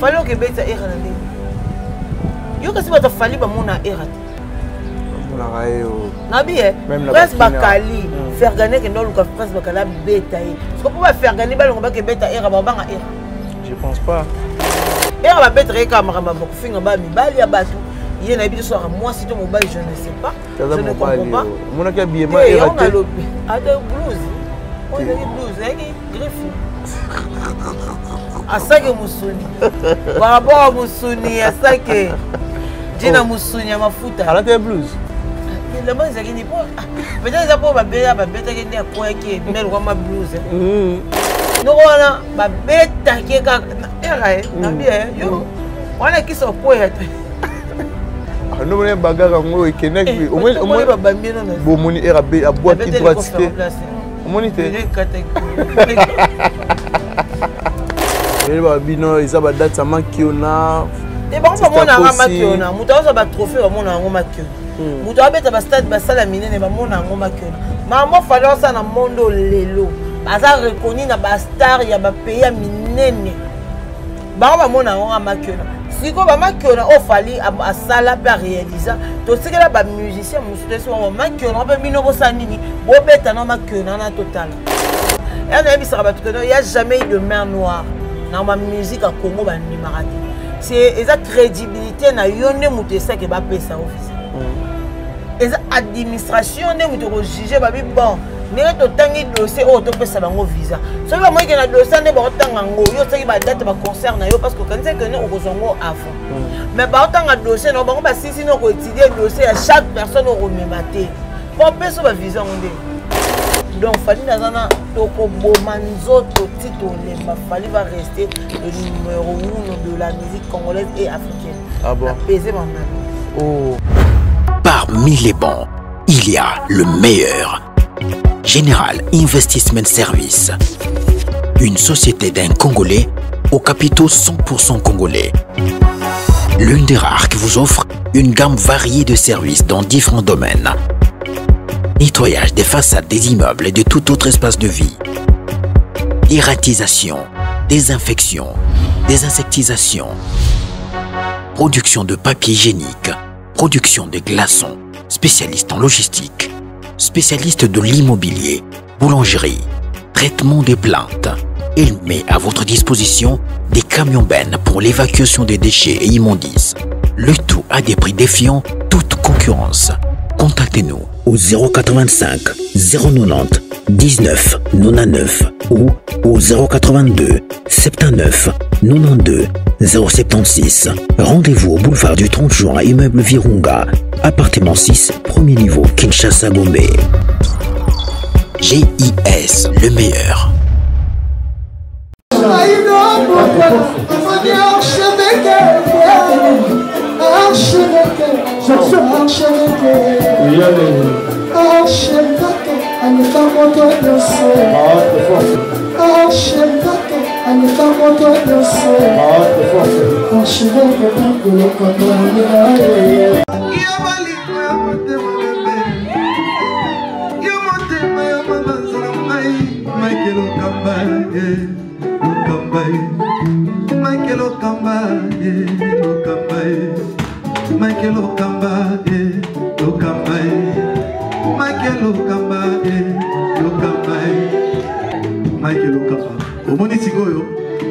Fallait que bête era na ndenge. Yo kasi bata fali ba mona era. Mona rayo. Nabi presque bakali faire gagner que non luka presque bakala beta e. Parce que pour faire gagner ba longa ba que beta era ba banga era. Je pense pas. Era ba beta reka makamba ba kufinga ba mibali ya batu. Il y a un soir moi si ton mobile je ne sais pas. Je ne comprends pas. Mon a bien mal raté. A de blues. On a des blues, griffe. À ça que Moussoni. Par rapport à Moussoni, à ça que Dina Moussoni a ma fouta. À la tête blues. Le monde c'est qu'il n'est pas. Peut-être que pour ma bête, qui est à point qui est mais le ma blues. Nous voilà, ma bête qui est quand. Yo, on a qui sont poètes. Non, mais bagarre en haut et Kenneth, au moins, bon, mon RAB à boire qui doit citer. Mon idée. Bino, ils ont date à Makiona. Et bon, on a Makiona. Mouton a trophée au monde en Makiona. Mouton a stade Bassala Mine et Mamona en Makiona. Maman fallait ça dans le monde Lelo. Baza reconnu dans Bastar, il y a un pays à Mine. Bah, on a en Makiona. Si vous avez fallu à Sala pour réaliser, tout ce que les musiciens il n'y a jamais eu de mer noire dans ma musique à Congo. C'est la crédibilité na yone mutesa que va payer ça officiel. Et l'administration ne juger bon. Mais tu as un dossier où tu peux savoir visa. Si tu as un dossier, tu as date concert parce que quand tu as un avant. Mais tu as un dossier, si tu as étudié le dossier, chaque personne aura même maté. Pour payer un visa. Donc, il fallait rester le numéro 1 de la musique congolaise et africaine. Ah bon? Oh. Parmi les bons, il y a le meilleur. Général Investment Service, une société d'un Congolais aux capitaux 100% congolais. L'une des rares qui vous offre une gamme variée de services dans différents domaines. Nettoyage des façades des immeubles et de tout autre espace de vie. Dératisation, désinfection, désinsectisation. Production de papier hygiénique, production de glaçons, spécialiste en logistique. Spécialiste de l'immobilier, boulangerie, traitement des plaintes. Il met à votre disposition des camions-bennes pour l'évacuation des déchets et immondices. Le tout à des prix défiant toute concurrence. Contactez-nous au 085 090 19 99 ou au 082 79 92 076. Rendez-vous au boulevard du 30 juin, immeuble Virunga, appartement 6, premier niveau, Kinshasa, Gombe. GIS, le meilleur.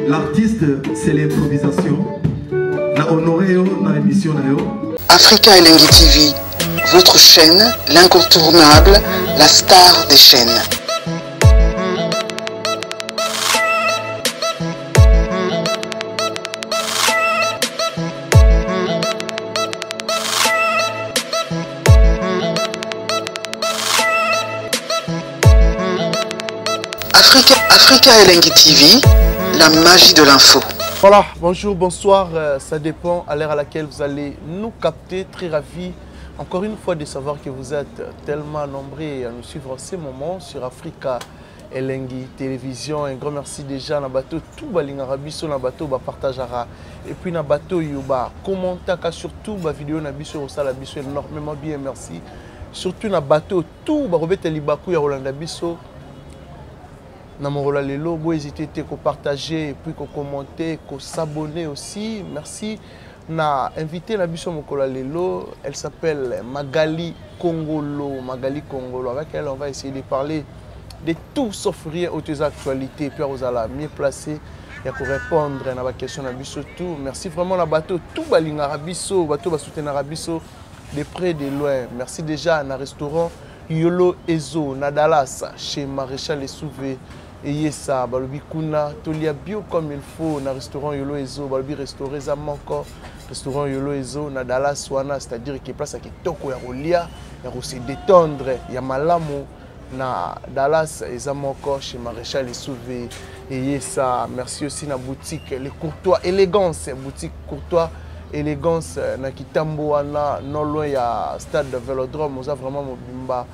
L'artiste, c'est l'improvisation. Na honoré na émission na yo. Africa Elengi TV, votre chaîne, l'incontournable, la star des chaînes. Africa Elengi TV, la magie de l'info. Voilà, bonjour, bonsoir, ça dépend à l'heure à laquelle vous allez nous capter. Très ravi encore une fois de savoir que vous êtes tellement nombreux à nous suivre en ce moment sur Africa Elengi Télévision. Un grand merci déjà na bateau tout balingara biso na bateau ba partagera et puis na bateau yoba commentaka surtout ba vidéo na biso au la biso énormément bien merci. Surtout na bateau tout ba robete libaku ya Rolanda biso Namorola Lelo, vous hésitez à partager et puis à commenter, à s'abonner aussi. Merci. Na invité la biso Mokola Lelo, elle s'appelle Magali Kongolo. Magali Kongolo, avec elle on va essayer de parler de tout sauf rien aux actualités. Puis vous allez mieux placer et pour répondre à la question de biso tout. Merci vraiment la bateau tout balinga rabiso, bateau ba soutenir rabiso de près de loin. Merci déjà à un restaurant Yolo Ezo na Dallas chez Maréchal Essouvé. Et ça, balobi kuna tolia bio comme il faut na restaurant Yolo Ezo, balobi restauré za moko restaurant Yolo Ezo na Dallas wana, c'est-à-dire qu'il place à kitoko ya rolia ya se détendre ya malamu na Dallas eza moko chez Maréchal Essouvé. Et ça, merci aussi na boutique Les Courtois Élégance, boutique Courtois Élégance na Kitambo wana non loin ya stade de Vélodrome, on a vraiment mobimba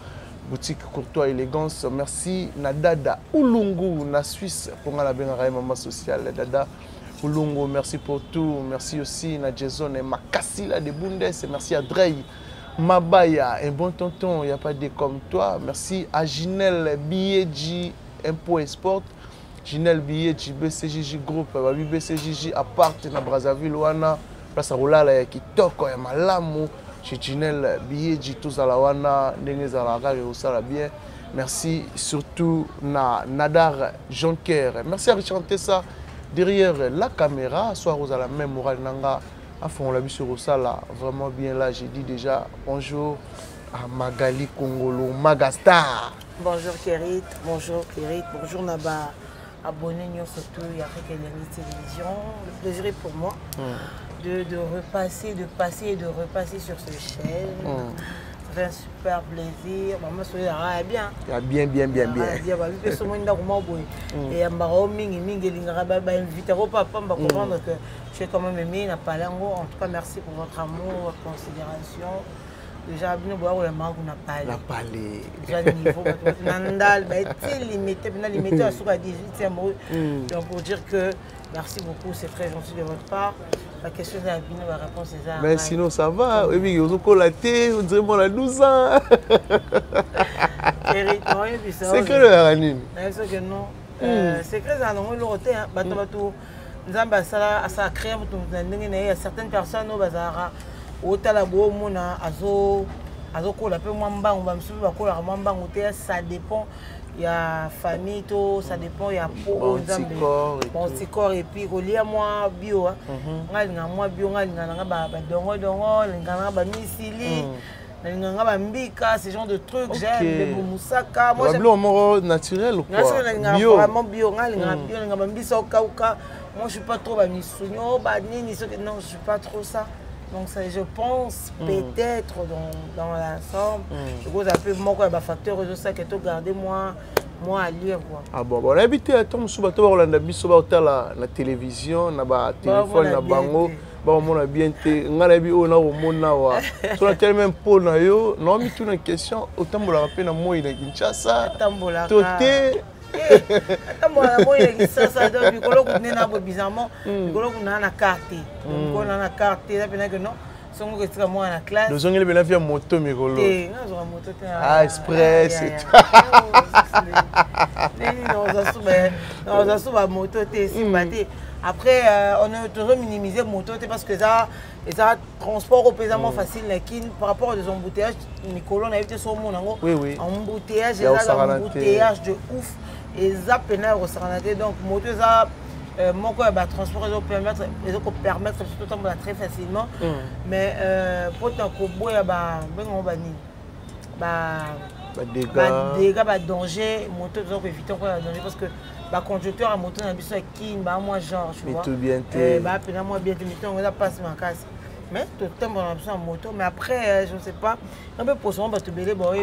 boutique Courtois Élégance. Merci na Dada Ulungu na Suisse pour la benga maman sociale Dada Ulungu, merci pour tout. Merci aussi na Jason et Makasila de Bundes. Merci à Drey Mabaya, un bon tonton, il n'y a pas de comme toi. Merci à Ginelle Biedji Impôt et Sport. Ginelle Biedji BCJJ Group, BCJJ apart na Brazzaville wana place à Roulala ya Kitoko ya Malamu. Chez Ginelle Biedji tous à la wana ndenge za la gare osala bien. Merci surtout na Nadar Jonker. Merci à Richard Tessa derrière la caméra. Soit aux à la même morale nanga à fond la sur osala vraiment bien là. J'ai dit déjà bonjour à Magali Kongolo Magastar. Bonjour Kérit, bonjour Kérit, bonjour Naba. Abonnez-nous surtout à Afrique Télévision. Le plaisir est pour moi. De repasser, de passer et de repasser sur ce chaîne. Ça fait un super plaisir. Maman soyez bien. Bien. Bien. Et papa comprendre que je suis quand même aimé. En tout cas, merci pour votre amour, votre considération. Déjà, bien voir le manque on a parlé. Déjà niveau Nandal, limité à 18e. Donc pour dire que merci beaucoup, c'est très gentil de votre part. La question de la réponse est ça. Mais sinon ça va. Oui, on dirait mon à 12 ans. C'est que le Ranine. C'est que non. C'est que ça non le roté bateau. Nzamba ça a créé certaines personnes au bazar. Otala bo mona azo kola pe mwamba on va me suivre kola mwamba ngote ça dépend il y a famille to ça dépend il y a pour bon corps et puis kolia moi bio ngalinga moi bio ngalinga nga ba dongo ngalinga ba misili ngalinga ba mbika ce genre de trucs j'aime le moussaka moi j'aime moro naturel ou quoi bio vraiment bio ngalinga bio ngalinga ba mbisa okauka moi je suis pas trop ba misunyo ba nini non je suis pas trop ça. Donc ça, je pense peut-être dans l'ensemble, je vous appelle moi quoi, facteur réseau ça que tout garder moi à lire quoi. Ah bon, on a habité à Tom Soubato, on a mis sur la télévision, na ba téléphone na bango, ba on a bien été, on a bien on a au monde na wa. Sur la télé même pour na yo, non mais tout une question, autant vous la rappelez na moi il a Kinshasa. Toté moi il ça donc du colo qu'on na bizarrement du colo qu'on a na carte donc on a na carte là que non son que c'est moi na classe nous on est bien via moto micolo moto ah express non ça sous moto c'est après on a toujours minimisé moto parce que ça et ça transport au pesamment facile par rapport aux embouteillages Nicolo on a évité son monde embouteillage embouteillage de ouf et ça pénal au Saranate donc moto ça mon quoi bah transport permettre tout le très facilement mais pour tant que boya bah ben on va ni dégâts bah danger moto donc éviter quoi danger parce que bah conducteur à moto na biso qui bah moi genre tu vois bah pénal moi bien on va passer ma casse mais tout le temps on a besoin de moto mais après je ne sais pas un peu pour ça te belé bon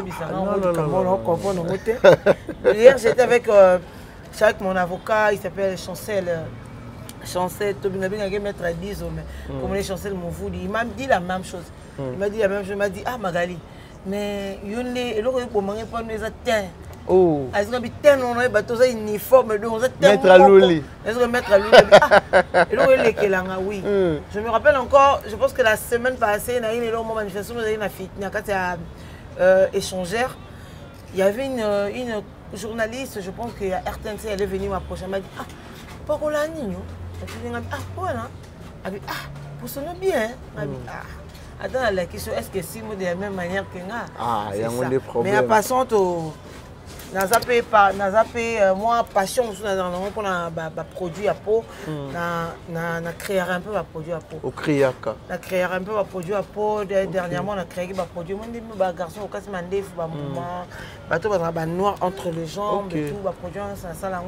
hier j'étais avec mon avocat il s'appelle Chancel tu bien mettre à 10 mais comme les Chancel mon fou il m'a dit la même chose il m'a dit la même chose il m'a dit ah Magali mais yone eloko pour manger pas nous atteint oh est-ce que bien on a bateau ça uniforme donc mettre à l'oli est-ce que mettre à l'oli eloko lekelanga oui je me rappelle encore je pense que la semaine passée na une manifestation na fit na kati échangère il y avait une journaliste, je pense que RTNC, elle est venue m'approcher, elle m'a dit, ah, pourquoi la Nino? Elle m'a dit, ah, voilà. Elle m'a dit, ah, pour sonner bien. Elle m'a dit, ah. Attends, la question, est-ce que Simo de la même manière que moi? Ah, il y a des problèmes. Mais en passant au... moi passion pour un produit à peau na créer un peu un produit à peau au créaka na créer un peu un produit à peau dernièrement on a créé un produit moi dit ba garçon au casse mandef ba moment bateau ba noir entre les jambes et tout ba produit ça là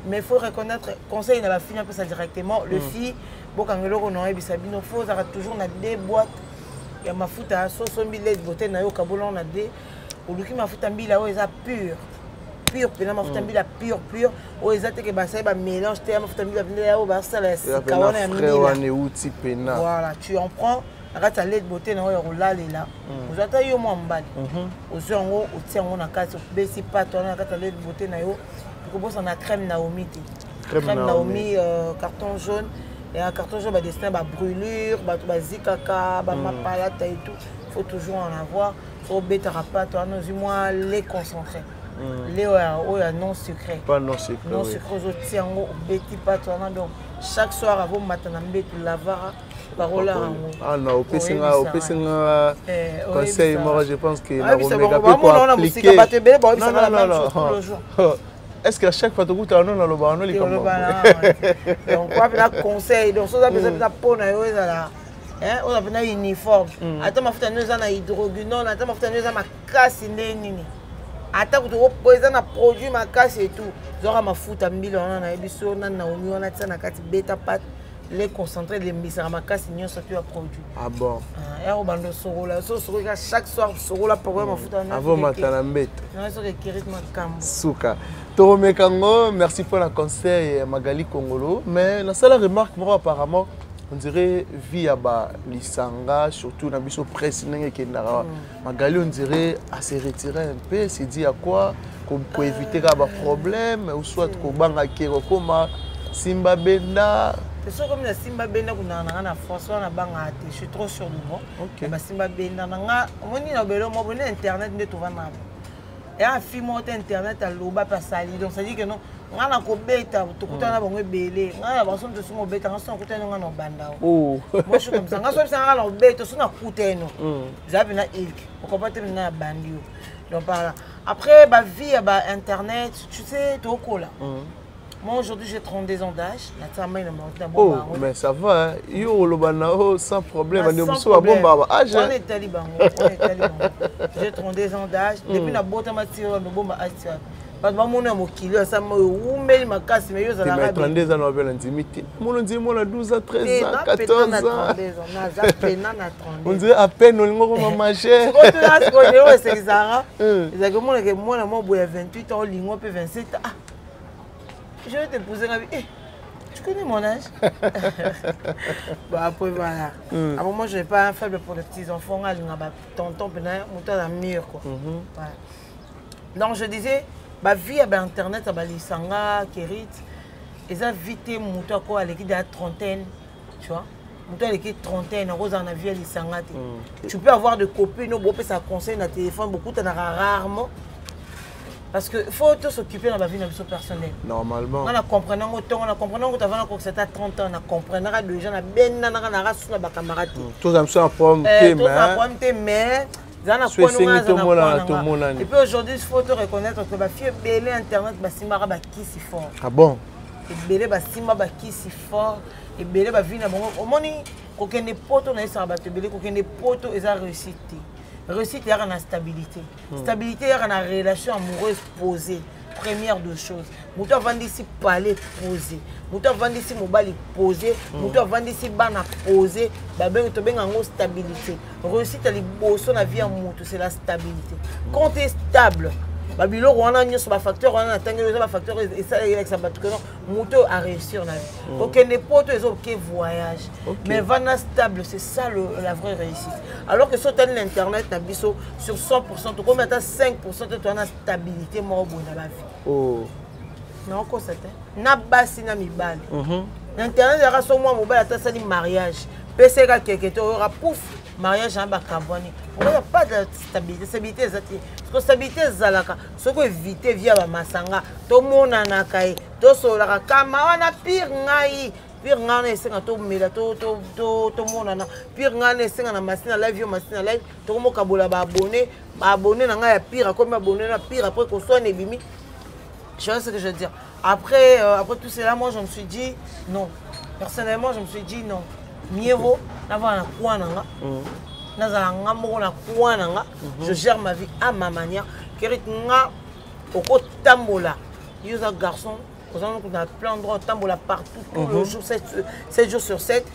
mais il faut reconnaître conseil na la fille un peu ça directement le fille bokangelo ko no ebisabino faut ça toujours na des boîtes ya mafuta soso mbile beauté na yo kabolon na des oluki mafuta mbila oyo eza pur pena mafuta mbila pur oyo eza teke basali bamélange te ya mafuta mbila oyo basala ya sika wana ya mbila voilà tu en prends na kati ya lait de beauté na oyo kolalela ozwa ata yo mwa mobali ozwa yango otia yango na kati obesi pate wana na kati ya lait de beauté na yo okobosa na crème Naomi te crème Naomi carton jaune et un carton jaune badestin babrûlure bato bazikaka bamapalata et tout faut toujours en avoir. Au bêta-rapa, toi, nous moins lait concentré. Lait non sucré. Pas non sucré. Non sucré, aux tiango, bêti pas toi. Donc, chaque soir, avant matin, on lavara, parola. Ah non, au Pessinga, conseil, moi, je pense que la est-ce qu'à chaque fois que tu as un nom, donc, quoi, la conseil, donc, ça, ça, peau, on a un uniforme. Attends, ma fille, nous avons un hydroguinone. Attends, ma fille, nous avons un casse. Attends, tu as un produit, ma casse et tout. Nous avons un foot à 1000, on a un ébisso, on a un oignon, on a un bêta pâte. Les concentrés, les mises à ma casse, ils ont sorti un produit. Ah bon? Et on a un sorola. Chaque soir, sorola pour ma foot à 9. Avant, matin, bête. Non, c'est le kirit ma cam. Souka. Torome Kango, merci pour le conseil, Magali Kongolo. Mais la seule remarque, moi, apparemment, on dirait via Lisanga, surtout dans la presse, Magali, on dirait à se retirer un peu, c'est dit à quoi pour éviter des problèmes, ou soit qu'on banga Kirokoma, Simba Benda. C'est sûr comme la Simba Benda, on a François, on a banga, je suis trop sûr de moi. Ok. Simba Benda, on a internet de tout va mal. Et un film internet à l'oba pas sali, donc ça dit que non. On a un bêta, tout le temps on a belé. On a besoin de son bêta, on a un côté on a banda. Oh. Moi je suis comme ça. On a un bêta, on a un côté non. J'avais na ilk. On comprend pas na bandio. Donc par là. Après bah vie bah internet, tu sais tout au là. Moi aujourd'hui j'ai 32 ans d'âge. Oh, mais ça va, yo le banao sans problème. On est taliban. J'ai 32 ans d'âge. Depuis la boîte ma tire le bomba âge. Pas de mon nom qui lui ça me mais ma casse mais yo ça la 32 ans on avait l'intimité. Mon dit moi 12 ans, 13 ans, 14 ans. On dirait à peine on va manger. Quand tu as ce c'est ça. C'est que moi moi 28 ans, lingo peut 27 ans. Je vais te poser la vie. Tu connais mon âge? Bah après voilà. Avant moi je n'ai pas un faible pour les petits enfants. Tonton Pénal, monter dans le mur quoi. Voilà. Donc je disais, bah vie avec internet, bah Lisanga, Kérit, ils ont vite monter quoi à l'équipe de la trentaine, tu vois. Monter à l'équipe trentaine, rose en avion Lisanga. Tu peux avoir des copines, nous ça conseille dans téléphone, beaucoup t'en as rarement. Parce qu'il faut s'occuper de la vie personnelle. Normalement. On a compris que tu as 30 ans, on a compris que les gens ont des camarades. Tous les gens ont un problème, mais... Et puis aujourd'hui, il faut te reconnaître que la fille est belle Internet, qui si fort. Ah bon? Et belle qui si fort. Et belle vie na bongo. Omoni ko kende poto na isa ba te belle ko kende poto eza réussite. Réussite il y a une stabilité. Stabilité il y a une relation amoureuse posée. Première de choses. Muto vandi ici parler posé. Muto vandi ici mobile posé. Muto vandi ici bana posé. Ba ben to benga ngo stabilité. Réussite ali bosso na vie en muto c'est la stabilité. Quand tu es stable, babilo wana nyoso ba facteur wana tangelo ba facteur et ça avec ça ba que non muto a réussir na vie. OK ne poto ezo OK voyage. Mais vana stable c'est ça la vraie réussite. Alors que sur l'internet na biso sur 100% to comme à 5% de ton stabilité mo bona la vie. Oh. Non ko ça na basi na mibali. L'internet ya so moi mobile ata sali mariage. PC ka keke to aura pouf mariage un bakabwani. Il n'y a pas de stabilité. Stabilité exactement. Parce que stabilité zalaka. Ce que éviter via la masanga. Tout le monde en a caillé. Tout solara kama wana pire ngai. Pire ngana esenga to mela to monde na. Pire ngana esenga na machine live yo machine live. To mo kabola ba abonné na ngai ya pire comme abonné na pire après qu'on soit nebimi. Je sais ce que je veux dire. Après tout cela, moi je me suis dit non. Personnellement, je me suis dit non. Mieux vaut d'avoir un coin nanga. Je gère ma vie à ma manière. Kérit nga oko tambola. Yo za garçon, on a plein d'endroits tambola partout tous les jours 7 jours sur 7,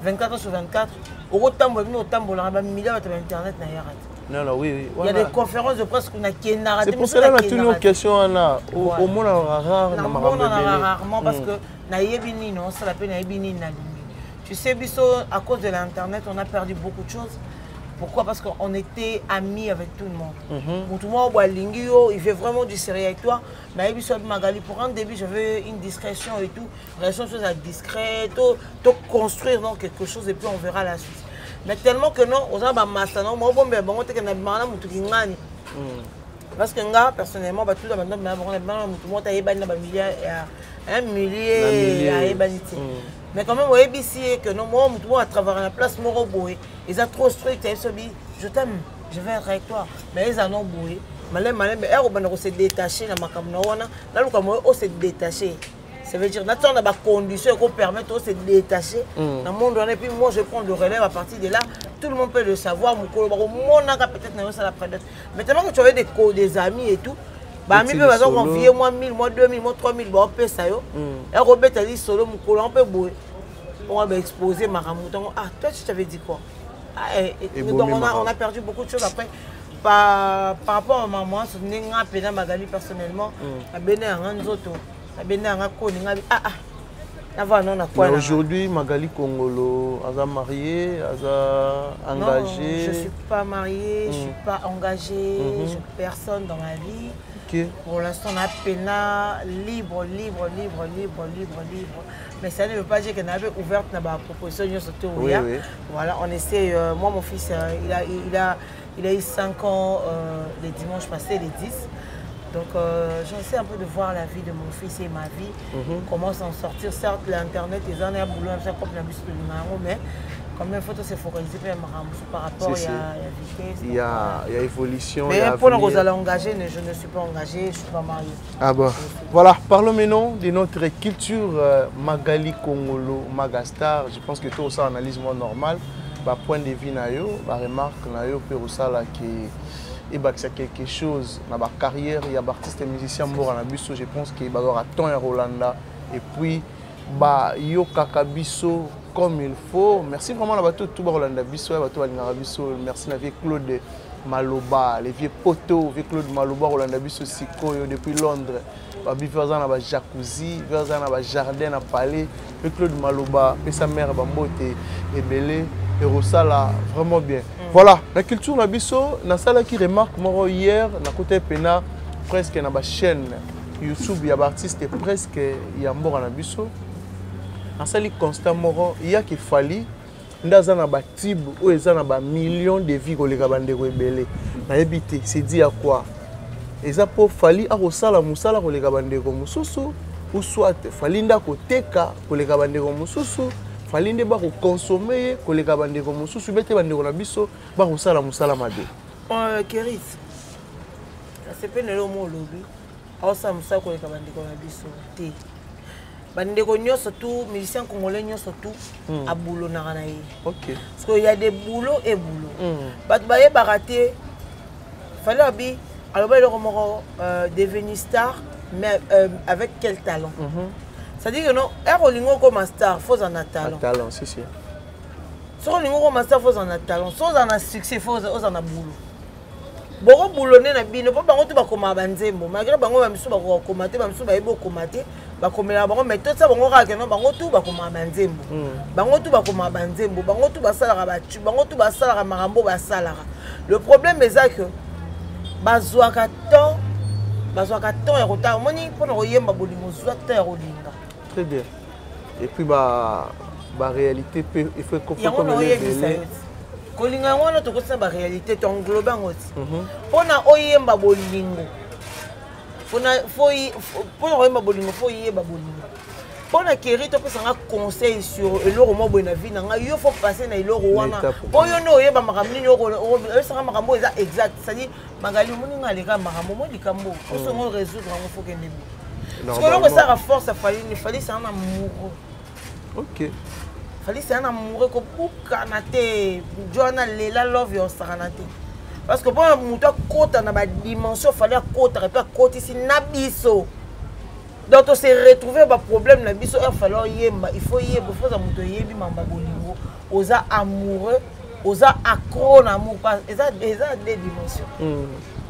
24 heures sur 24. Oko tambola no tambola ba milliard de internet na yarat. Non, oui. Il y a des conférences de presse qu'on a qui narré. C'est pour cela que nous avons une question au monde rarement parce que naïbini non, ça la peine naïbini na. Tu sais, Bisso, à cause de l'internet, on a perdu beaucoup de choses. Pourquoi? Parce qu'on était amis avec tout le monde. Tout le monde, il fait vraiment du sérieux avec toi. Mais Bisso Magali, pour un début, je veux une discrétion et tout. Relation chose à discrète, tout construire donc quelque chose et puis on verra la suite. Mais tellement que non, on a ma masse, non, moi bon, on a que parce que moi personnellement, tout le monde a un millier à ébanité. Mais quand même, on est que non, moi, je à travers la place Moroboé. Ils ont trop strict, je t'aime, je vais être avec toi. Mais ils en ont boué. Mais on s'est détaché, on s'est détaché. Ça veut dire que on a des conditions qui permettent de se détacher. Dans le monde, et puis moi, je prends le relève à partir de là. Tout le monde peut le savoir. Mon peut-être la prédate. Mais tellement que tu avais des amis et tout, bah, amis peuvent envier moi 1000, moi 2000, moi 3000, bah, on peut ça. Et Robert a dit solo, mon colon, on peut bouer. On va exposer ma ramouton. Ah, toi, tu t'avais dit quoi? Donc, on a perdu beaucoup de choses après. Par rapport à maman, je suis un peu Magali personnellement. Aujourd'hui, Magali Kongolo, elle est mariée, elle est engagée. Non, je ne suis pas mariée, je ne suis pas engagée, je suis personne dans ma vie. Okay. Pour l'instant, on a peine libre. Mais ça ne veut pas dire qu'elle avait ouvert la proposition. Oui. Voilà, on essaie. Moi, mon fils, il a eu 5 ans les dimanches passés, les 10. Donc, j'essaie un peu de voir la vie de mon fils et ma vie, comment s'en sortir. Certes, l'Internet, les années à boulot, mais quand même, il faut se focaliser par rapport à la vitesse. Il y a évolution. Mais pour nous engager, je ne suis pas engagée, je ne suis pas mariée. Ah bon. Voilà, parlons maintenant de notre culture Magali Kongolo, Magastar. Je pense que tout ça analyse moins normal. Point de vue, remarque, et c'est quelque chose dans ma carrière, il y a des artistes et musiciens je pense qu'il y a temps à Rolanda et puis yo kakabiso comme il faut. Merci vraiment à tout Rolanda biso merci à Claude Maloba, les vieux poteaux, Claude Maloba Rolanda biso Sikoyo depuis Londres. Vivre dans un jacuzzi, vivre dans un jardin à palais, Claude Maloba et sa mère Bambote et Belé. Et Rosala vraiment bien. Voilà, la culture na biso, na sala qui remarque moi hier na côté pena presque na ba chaîne YouTube il y a artiste presque il y a mbora na biso. Na sali constant moro il y a qui fali ndaza na ba tib ou eza na ba millions de vies ko leka bande ko ebele. Na ebité, c'est dit à quoi? Eza po fali a Rosala musala ko leka bande ko mususu ou soit fali nda ko teka ko leka bande ko mususu. Falinde ba ko consommer ko leka bande ko mususu bete bande ko na biso ba ko sala musala made. Keris. C'est pas le mot lobby. Au ça musala ko leka bande ko na biso te. Bande ko nyoso tout musicien congolais nyoso tout a boulot na kana yi. OK. Parce qu'il y a des boulots et boulots. Bat ba ye baraté. Fallait abi alors ba le romoro devenir star mais avec quel talent? C'est-à-dire que non, un comme un star, il faut en avoir talent. Talent, si. Si on comme un star, il faut en avoir talent. Si on a succès, il faut en avoir boulot. Bon, boulot, on a bien, pas tout va comme un banzembo. Malgré que on va me commenter, on va me commenter, va comme la banque, mais tout ça, on va regarder, on tout va comme un banzembo. On tout va comme un banzembo, on tout va salara battu, on tout va salara marambo, va salara. Le problème est que, bazouakaton et retard, moni pour nous yemba bolingo, zouakaton et rolinga. Très bien. Et puis, réalité, il faut qu'on kolinga wana tokosina ba réalité to englobe ngoti pona oyemba bolingo pona oyemba bolingo fo yeba bolingo pona keri to pesanga conseil sur eloko mo boina vie nanga yo faut passer na eloko wana po yo no oyeba makambo nini yo sanga makambo eza exact c'est-à-dire magali moninga leka makambo mo likambo ko songo résoudre ngo faut que nemi parce que loko ça force fallait ça na amour. OK. Fallait c'est un amoureux que buka na te Joanna lela love yo sakana te parce que pour muto kota na ba dimension fallait kota et puis kota ici na biso donc on s'est retrouvé ba problème na biso il fallait yemba il faut za muto yebi mamba bolingo oza amoureux oza accro na amour pas eza deux dimensions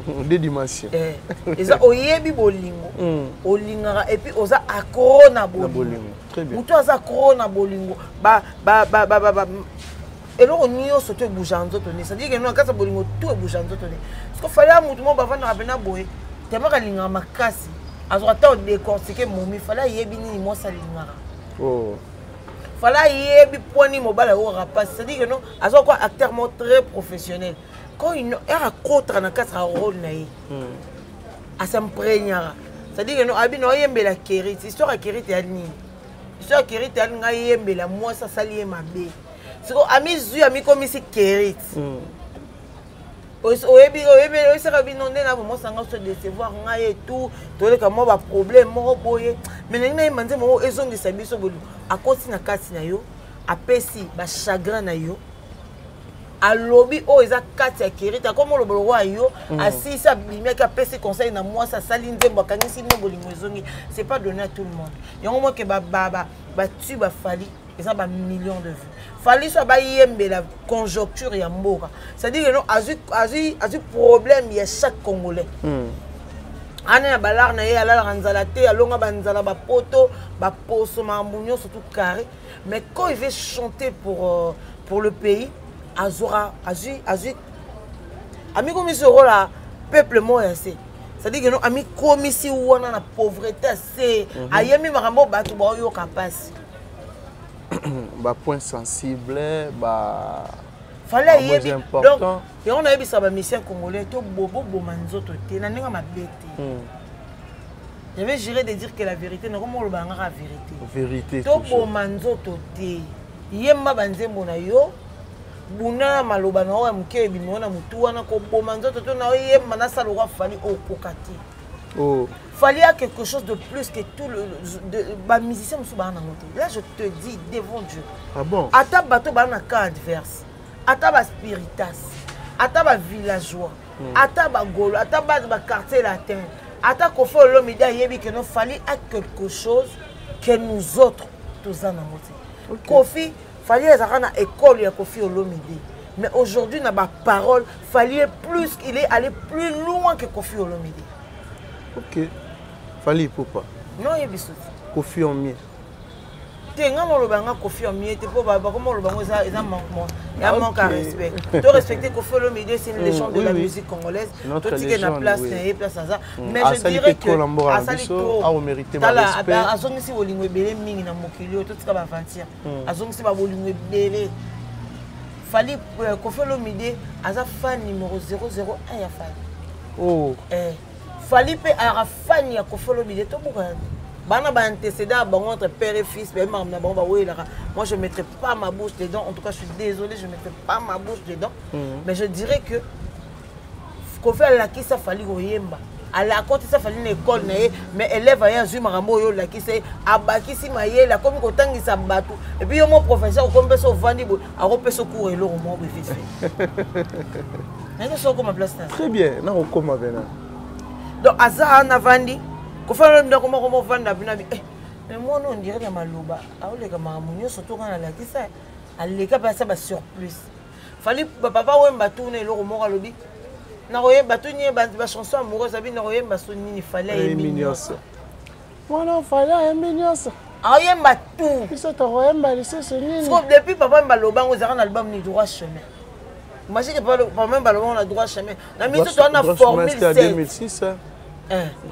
deux dimensions eza oyebi bolingo olingara et puis oza accro na bolingo. Très bien. Muto aza corona bolingo ba eloko nyonso to bouger nzoto ne c'est-à-dire que nous akasa bolingo tout bouger nzoto ne parce que fallait mutu mo bavanda rapena boye tellement kalinga makasi azwa ta décortiquer momi fallait yebi nini mo salingara fallait yebi poni mobala o rapace c'est-à-dire que non azwa quoi acteur mo très professionnel quand il era contre na kasa rôle na yi asamprenyara c'est-à-dire que non abi no yembela Kerit histoire à Kerit ya nini histoire Kerit ya nga yembela moi ça salié mabe c'est ko ami zu ami comme si Kerit oyebi sera binonde na mo sanga se décevoir nga et tout tole ka mo ba problème mo boye mais nina imanze mo ezongi sabiso bolu akosi na kasi na yo apesi ba chagrin na yo alobi o eza kati ya Kerit comme le bolo yo asisa bimia ka pesi conseil na moi ça salinze bakangisi no bolingo ezongi c'est pas donné à tout le monde yango mo ke ba tu ba fali eza ba millions de vues fali so ba yembe la conjoncture ya mboka c'est à dire que non azu problème ya chaque congolais ana ya balar na ye ala ranzala te alonga banzala ba poto ba poso mambunyo surtout carré mais quand il veut chanter pour le pays azura ami comme ce rôle là peuple moi assez c'est-à-dire que non ami comme si wana na pauvreté c'est ayemi makambo batu ba yo kapasi ba point sensible ba fallait yebi donc et on a yebi ça ba mission congolais to bobo bomanzoto te na ninga mabete j'avais juré de dire que la vérité ne comment le banga la vérité to bomanzoto te yemba banzembo na yo buna maloba na wa mke bimona mutu wana ko boma nzoto to na yemba na saloka fali okokati fallait quelque chose de plus que tout le ba musicien musu ba na moto là je te dis devant Dieu ah bon ata bato ba na cas adverse ata ba spiritas ata ba villageois ata ba golo ata ba quartier latin ata ko fait l'homme yebi que non fallait à quelque chose que nous autres tous en moto Kofi fallait à école ya Kofi Olomide mais aujourd'hui na ba parole fallait plus qu'il est allé plus loin que Kofi Olomide. OK fallait pourquoi non yebiso Kofi en mieux tenga mo lo banga Kofi en mieux te po ba comment lo bango ça manquement ya manque à respect to respecter Kofi Olomide c'est une légende de la musique congolaise tout ce qui est na place et place ça mais je dirais que Asali a mérité ma respect azongi si bolingo belé mingi na mokili tout ce ka ba aventure azongi si ba bolingo belé fallait Kofi Olomide aza fan numéro 001 ya fan fallait pe a fan ya Kofi Olomide to buka bana ba antécédent bango entre père et fils mais même na bango ba oui là moi je mettrai pas ma bouche dedans en tout cas je suis désolé je mettrai pas ma bouche dedans mais je dirais que Kofi la qui ça fallait oyemba à la côté ça fallait une école mais élève ya zu marambo yo la qui c'est abaki si maye la comme kotangi sa batu et puis yo mon professeur comme peso vandi bo a repeso cours et lo mo be fait mais so comme place très bien na comme avena donc aza na vandi Kofi Olomide comment vanda bina mais moi non on dirait na maloba aole ka mamunyo surtout quand la qui ça aleka pa ça ba surplus fallait papa wemba tourner lo mo kalobi na royemba tourner ba chanson amoureuse abi na royemba sonini fallait mignos voilà fallait mignos royemba tout puis ça royemba c'est sonini depuis papa wemba lobango zara na album ni droit chemin imagine que papa wemba lobango na droit chemin na miso to na formule 2006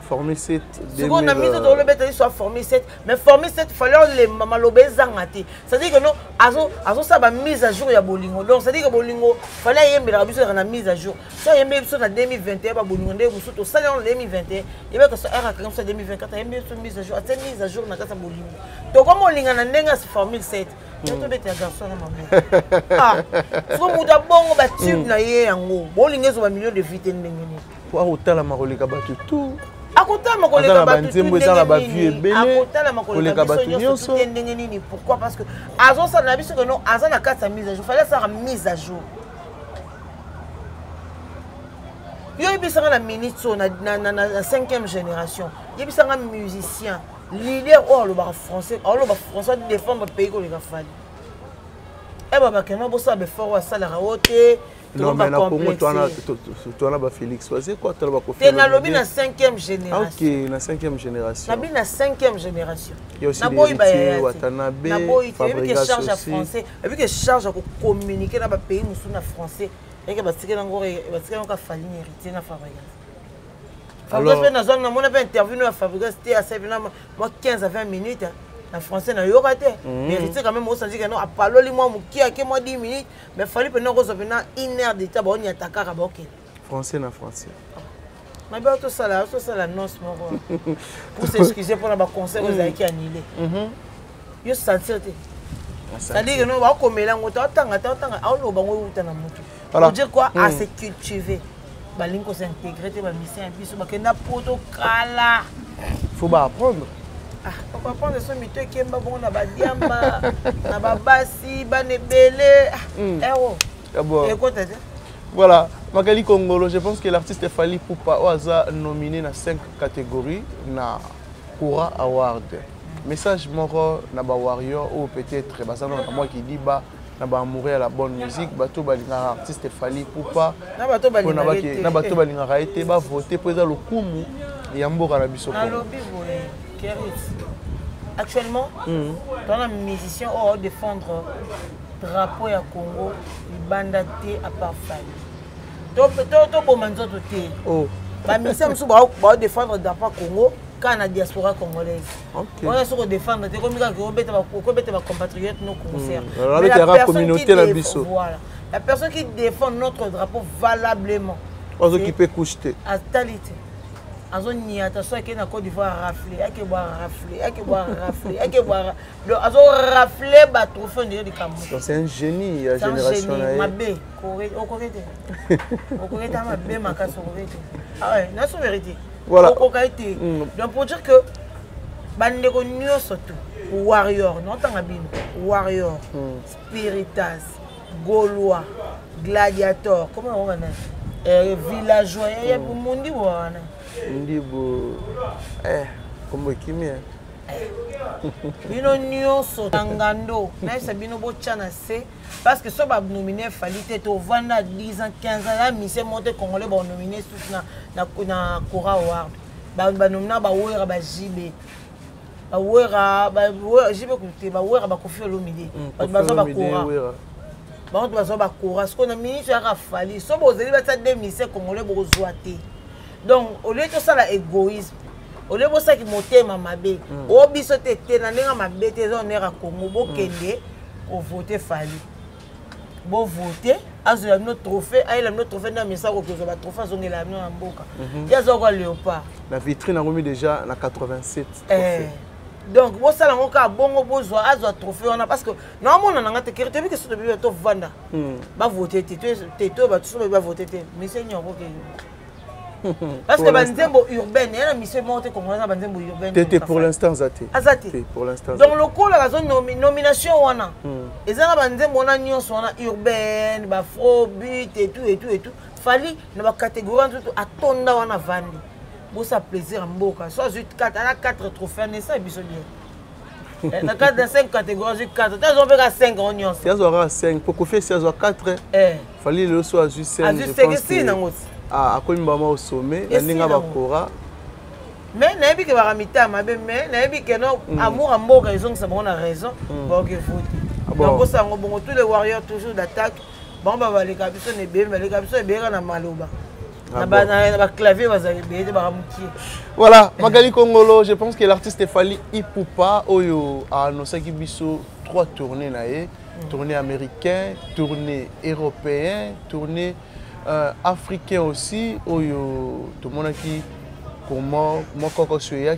Formé 7. Ce qu'on a mis dans le bête, soit formé 7. Mais formé 7, il fallait les mamalobés zangati. C'est-à-dire que non, azo ça va mise à jour ya bolingo. Donc c'est-à-dire que bolingo, fallait y la biso na mise à jour. Ça y est biso na 2021 ba bolingo ndé biso to ça en 2021. Il va que ça era comme ça 2024, y biso mise à jour. Cette mise à jour na kasa bolingo. Donc comme bolingo na ndenga se formé 7. Il to bête ya garçon na maman. Ah, so muda bongo ba tube na ye yango. Bolingo zo ba million de vites ndengeni. Pour autant la marolika batu tout. Akotala makoleka batu ndengeni. Pourquoi? Parce que azo ça na biso que non aza na kasa mise à jour. Fallait ça mise à jour. Yo ibisanga na minute so na 5e génération. Ibisanga musicien, leader oh le français, oh le français défendre le pays ko le fali. Eh baba kena bossa be fort wa sala raote. Non, mais pour moi, tu as Félix. C'est quoi tu as fait? Tu as lobby na 5e génération. Ok, na 5e génération. Lobby na 5e génération. Il y a aussi des héritiers, Watanabe, Fabregas charge à français. Et puis que charge à communiquer dans le pays nous sommes français. Et que bastike ngore bastike nga fali héritier na Fabregas. Fabregas na zone na mona ba interview na Fabregas c'était à 15 à 20 minutes. En français, na yorate. Mais c'est quand même aussi que non, à parler moi mukia que moi 10 minutes, mais fallait que nous revenons 1 heure de temps on y attaquer à OK. Français na français. Mais bien tout ça la noce pour s'excuser pour la concert aux qui annulé. Yo sentir te. Ça dit que non va comme là on tanga a lo bango uta na mutu. Pour dire quoi à se cultiver. Balinko s'intégrer te ba mission biso ba kenda poto kala. Faut pas apprendre. Ah, on va prendre ce mythe qui est bon na ba diamba, na ba basi, ba nebele. Et quoi t'as dit? Voilà, Magali Kongolo, je pense que l'artiste Fally Ipupa a nominé dans 5 catégories na Kura Award. Message moro na ba warrior ou peut-être moi qui dit ba na ba mourir la bonne musique, bato balinga artiste Fally Ipupa. Na bato balinga raité ba voter pour ça le kumu ya mboka na biso. Actuellement, dans la musicien, on va défendre le drapeau à Congo, il bandaté à part Fally. Donc, la musicien va défendre le drapeau à Congo quand la diaspora congolaise. On va se défendre, c'est comme nos compatriotes, nos concerts. La personne qui défend notre drapeau valablement, qui peut coucher. À talité. Azoni attention que na Côte d'Ivoire rafler, ake boire donc azo rafler ba trophée de Cameroun. C'est un génie la génération là. Mabé, okorete mabé makaso okorete. Ah ouais, na vérité. Voilà. Okorete. Donc pour dire que bandeko nyonso tout warrior, non tanga bino, warrior, spiritas, gaulois, gladiator, comment on va dire? Villageois, il y a pour monde wana. Ndibo comme kimia bino nyonso tangando na sabino bochana se parce que so ba nominé Fally te to vanda 10 ans 15 ans la mission monte congolais ba nominé sous na Kora Award ba nomina ba wera ba jibe ba wera jibe kuté ba wera ba Koffi Olomide ba zo ba Kora ba to ba zo ba Kora ce qu'on a ministre ya Fally so bozeli ba ta deux mission congolais bo zoaté. Donc, au lieu de ça, l'égoïsme, au lieu de ça, qui monte ma mabé, au biso tété, na nenga mabé, tézé on est à Congo, bo kende, au voter Fally. Bo voter, azo la notre trophée, aïe la notre trophée, na misa ko ko ba trophée zonge la no mboka. Ya zo ko léopard. La vitrine a remis déjà na 87. Donc, bo sala ngoka bongo bozo azo trophée on a parce que normalement on a ngate kérité bi que so de bi to vanda. Ba voter této ba tout ba voter té. Mais c'est nyongo ke parce que banzembo urbaine, il y a une mission montée comme ça, banzembo urbaine. T'étais pour l'instant Zate. Azate. Pour l'instant. Donc le coup la zone nomination on a. Et ça la banzembo on a nyonso on a urbaine, ba afrobeat et tout. Fally na ba catégorie tout atonda on a vandi. Bon ça plaisir mboka. Soit 4 à 4 trophées ne ça biso bien. Na 4 dans 5 catégories 4. Tu as on 5 on nyonso. Si aura 5 pour qu'on fait si aura 4. Fally le soit juste 5. Juste 5 si nango. Ah, à quoi au sommet, la ninga bakora. Mais n'a pas que baramita ma mais n'a pas que non amour amour raison ça on a raison. Bon que faut. Donc ça on bon tous les warriors toujours d'attaque. Bon bah les capuchons ne bien les capuchons bien na maloba. clavier, voilà, Magali Kongolo, je pense que l'artiste Fally Ipupa Oyo a annoncé qu'il y a 3 tournées. Tournée américaine, tournée européenne, tournée africaine aussi. Oyo, tout le monde qui, comment, moi, quand je suis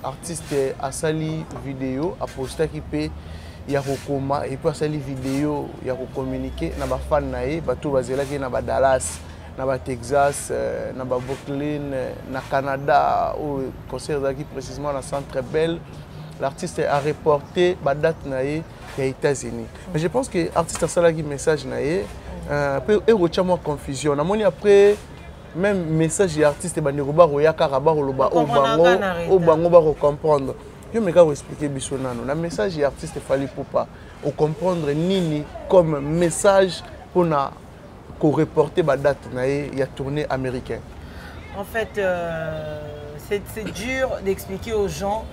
artiste a sali vidéo, a posté qui peut. Il y a Rokoma, et puis à sali vidéo, il y a communiqué, na ba fan nae, ba tout bazela qui na ba Dallas, na ba Texas, na ba Brooklyn, na Canada, au concert qui précisément dans Centre Bell, l'artiste a reporté ba date nae aux États-Unis. Mais je pense que l'artiste a sali message nae, peut évoquer moi confusion. Na moni après même message de l'artiste ba neroba royaka raba roloba au bango ba comprendre. Je vais vous expliquer le message de l'artiste Fally Ipupa pour comprendre nini comme message pour reporter la date il y a tournée américaine. En fait, c'est dur d'expliquer aux gens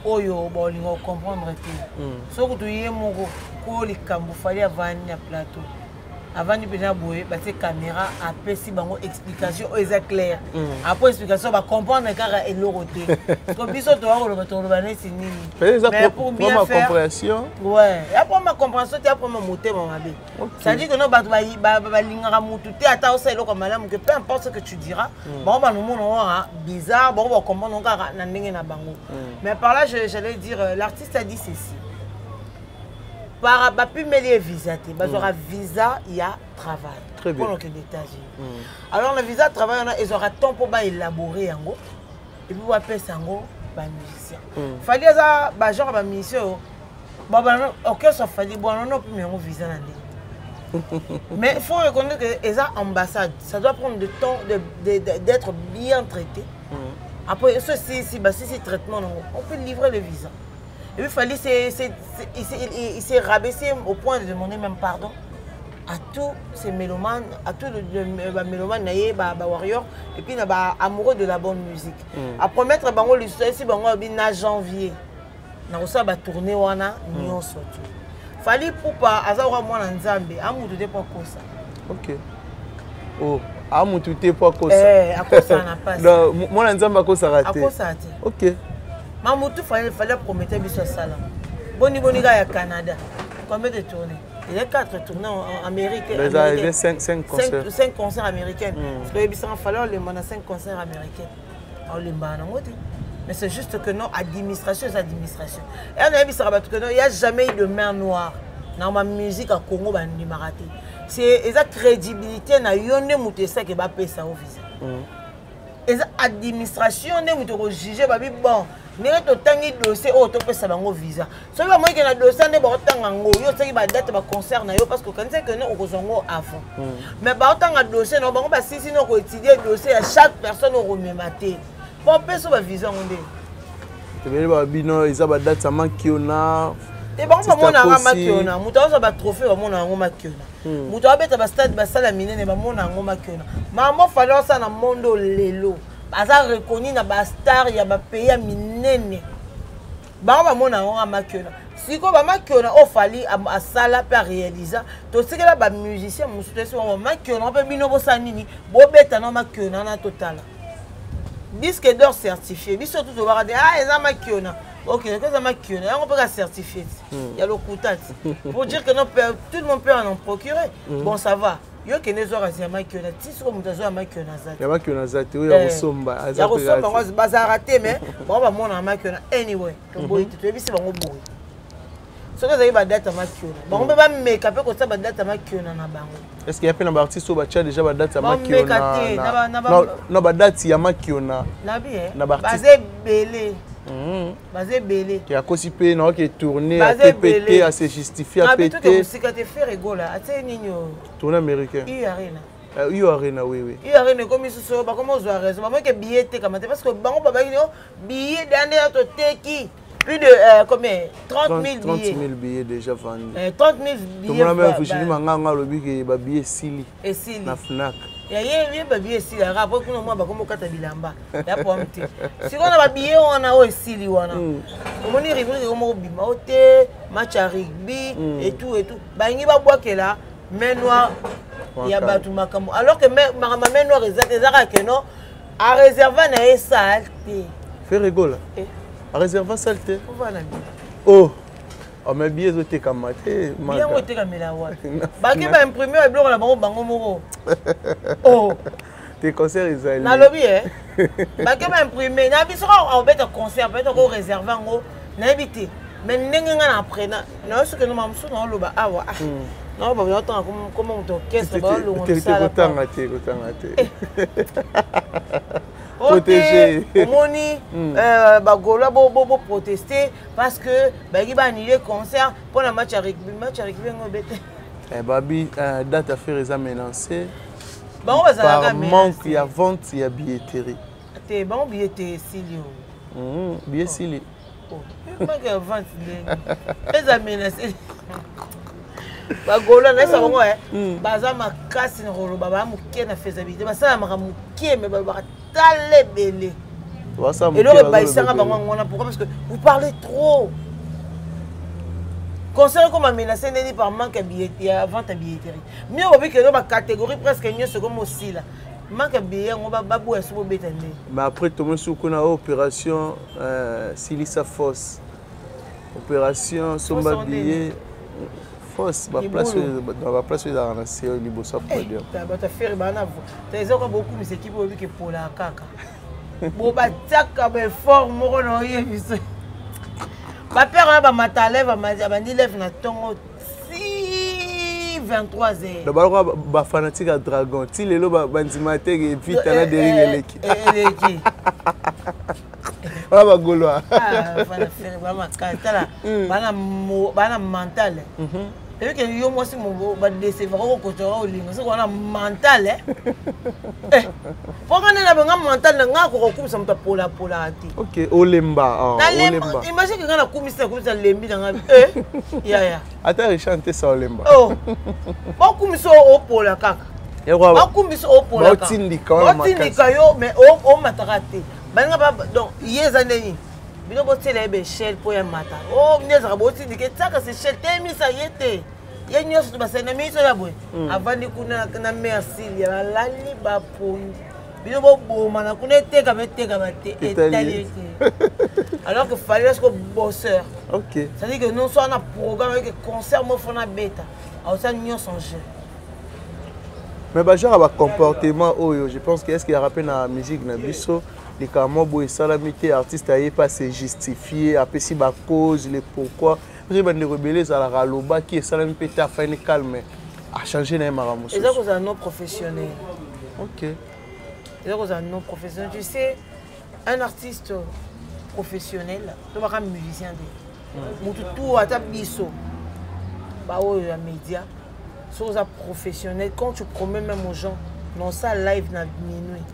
où ils vont comprendre tout. Sauf que tu es mon gros, il fallait avoir un plateau. Avant de venir bouer, ces caméras après si bango explication est claire. Après explication va comprendre car elle l'aurait. Comme biso toi on va tourner c'est nini. Mais pour bien faire compréhension. Ouais, après ma compréhension tu après mon moteur mon abbé. Ça dit que non ba lingara mutu te ata osa eloko malamu que peu importe ce que tu diras, bon ba nous monona bizarre, bon va comprendre car na ndenge na bango. Mais par là j'allais dire l'artiste a dit ceci. Par plus mêler visa, visa il y a travail. Très bien. Pour les États-Unis. Alors le visa travail ils aura temps pour élaborer en gros et puis appeler ça en gros ba musicien. Fallait ça ba genre ba musicien ba aucun ça fallait bon non plus mais visa mais il faut reconnaître que les ambassades ça doit prendre du temps d'être bien traité. Après si traitement on peut livrer le visa. Et puis Fally s'est rabaissé au point de demander même pardon à tous ces mélomanes, à tous les mélomanes, warriors, et puis amoureux de la bonne musique. À promettre bango l'histoire si bango en janvier, na osa ba tourner wana nyonso tu. Fally Ipupa azawra mwana nzambe amutu te po kosa. OK. Oh, amutu te po kosa. Akosa na passe. Donc mwana nzambe akosa raté. Akosa raté. OK. Mamoutou fallait promettre biso salam. Boni gars à Canada. Combien de tournées? Il y a 4 tournées en Amérique. Il y a 5 concerts. 5 concerts américains. Parce qu'il fallait les 5 concerts américains. Mais c'est juste que non, administration, c'est administration. Et on a vu ça, il n'y a jamais eu de main noire dans ma musique à Congo. C'est la crédibilité, il y a une ça qui va payer ça au visa. Et l'administration, il y a juger, bon. Mais tu as un dossier, tu peux savoir un visa. Si tu as un dossier, tu peux date de concert parce que quand c'est que nous avons avant. Mais tu as un dossier, si nous étudier le dossier, chaque personne aura même maté. Pour payer un visa. Tu veux dire que ils ont une date qui est là. Et bon, on a un maquiona. Nous avons un trophée, on a un maquiona. Nous avons un stade, on a un maquiona. Maman, il fallait ça dans le monde lélo. Baza reconnu na ba star ya ba pays minene ba mona on amakiona siko ba makiona o Fally a sala pa réaliser to sikela ba musicien musutu so makiona pe bino bo sanini bo beta na makiona na total disque d'or certifié biso tout ba de eza makiona OK que ça makiona on peut la certifier il y a le coutati pour dire que non tout le monde peut en procurer bon ça va. Yo que les autres c'est makiona tiso comme tazo ya makiona zati ya makiona zati oyo ya kosomba ya kosomba ngo bazaraté mais bon ba mona makiona anyway to boy to bisi bango boy so que ça ba date makiona bon ba make up ko ça ba date makiona na bango est-ce qu'il y a plein de artistes ba tcha déjà ba date makiona non ba date ya makiona na bien na basé belé basé belé qui a aussi payé non qui est tourné à TPT à se justifier à péter que musique a te fait rigoler à te nino tourné américain Arena oui Arena comme ils sont pas comment ils ont raison moi que billet te comme parce que bango papa billet d'année à te qui plus de combien 30 000 billets déjà vendus 30 000 billets tout le monde même fouchini manganga lobi que ba billet sili na Fnac ya ye ba billet sili rapport que moi ba comme kata bilamba ya pomte si on a ba billet on a au sili wana on y rivière comme au bima ote match à rugby et tout ba ngi ba bois que là main noire il y a battu makambo alors que makambo noir ezaka que non a réserver na esalte fait rigolo a réserver salte voilà oh oh mais bien zoté kamate bien zoté kamela wa ba ke ba imprimer ba na bango moko oh tes concerts ezali na lobby ba ke ba imprimer na biso on beta concert peut-être ko réserver ngo na ebité mais ndenge nga après na ce que nous mamso na loba awa non ba ba tant comment on orchestre ba lo on ça la kotangate protéger moni ba gola bo protester parce que ba ki ba annuler concert pour la match à rugby ngo bete babi date à faire les amenancé bon on va par manque il y a vente il y a billetterie te bon billetterie silio billet silio manque vente les amenancé bagola na ça bango baza makasi na roloba ba mukie na faisabilité basala mukie mais ba tale belé et le ba isanga bango ngona pourquoi parce que vous parlez trop concernant comme menacé n'est par manque à billetterie avant ta billetterie mieux obi que ba catégorie presque nyonso comme aussi là manque à billet on ba babu eso betande mais après tout monde sous na opération Silisa Fosse opération somba billet force ba place dans la place dans la série liboso produire ba ta faire bana t'as beaucoup mais c'est qui pour que pour la kaka bo ba tsaka ba fort moko no yebiso ba père ba matale ba ni lève na tongo 23h le balo ba fanatique à dragon ti lelo ba ndimate et puis tala derrière eleki ba goloa bana faire ba makatala bana mental et que yo moi si mon ba décevoir au côté au lingo c'est qu'on a mental pour qu'on ait la mental nga ko kumisa mta pola ati OK olemba olemba imagine que nga kumisa lembi nga ya ata chanter ça olemba oh ba kumisa o pola kaka ba kumisa o pola kaka otindika yo mais o matarate banga ba donc yeza neni bino botela ebe shell po ya mata oh neza boti dike tsaka se shell temi sa yete ye nyoso to basena miso ya boy avandi kuna na merci ya lali ba poni bino bo boma na kuna teka meteka bate italien alors que fallait ce bosseur OK ça dit que non soit na programme avec concert mo fona beta a ça nyoso en jeu mais ba genre ba comportement oyo je pense que est-ce qu'il y a rappelé na musique na biso les camobo et salamité artiste aille pas se justifier après si ba cause les pourquoi parce que bande rebelles à la raloba qui est salamité ta fin calme a changé na maramus et ça cause un non professionnel OK et ça cause un non professionnel tu sais un artiste professionnel to ba musicien de mutu tout ata biso ba o ya média so ça professionnel quand tu promets même aux gens non ça live na minuit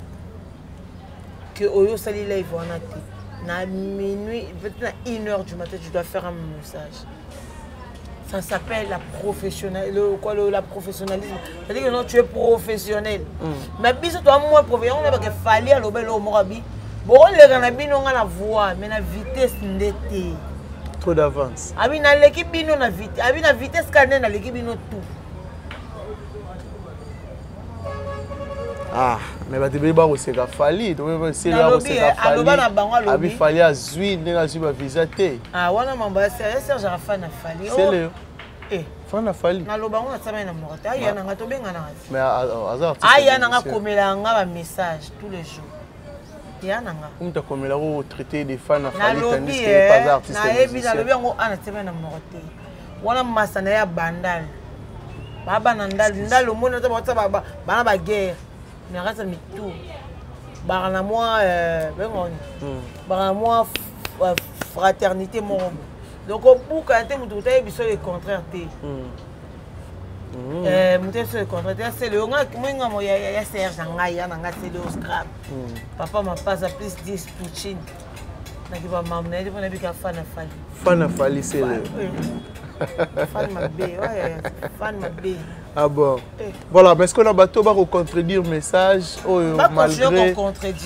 que Oyo Sali live on a été na minuit peut-être à 1h du matin tu dois faire un message ça s'appelle la professionnelle la professionnalisme c'est-à-dire que non tu es professionnel mais biso toi moi professionnel on a que fallait à l'obelo morabi bon les ganabino on a la voix mais la vitesse ndete trop d'avance abi na l'équipe bino na vitesse abi na vitesse canet na l'équipe bino tout ah mais ba tebe ba ko seka fali to ba se la ko seka fali abi fali azui ndinga zui ba visa te ah wana mambo ya Serge Rafa na fali c'est le fana fali na loba ngona tsama na morata aya na ngato benga na mais azar aya na ngakomela nga ba message tous les jours ya na nga umta komela ko traiter des fans na fali tandis que pas artiste na ebi na lobi ngo ana tsama na morata wana masana ya bandal baba na ndal o mona ta bana ba guerre mais reste mi tout barana moi bengoni barana moi fraternité mon donc au bout quand tu mutu taye biso le contraire té mutu c'est le contraire c'est le nga mwinga mo ya Serge ngai ya nga c'est le scrap papa m'a pas à plus 10 Poutine na ki ba mamna ndi pona bika fana fali c'est le fan ma bé ouais fan ma bé ah bon voilà mais est-ce qu'on a bateau ba ko contredire message malgré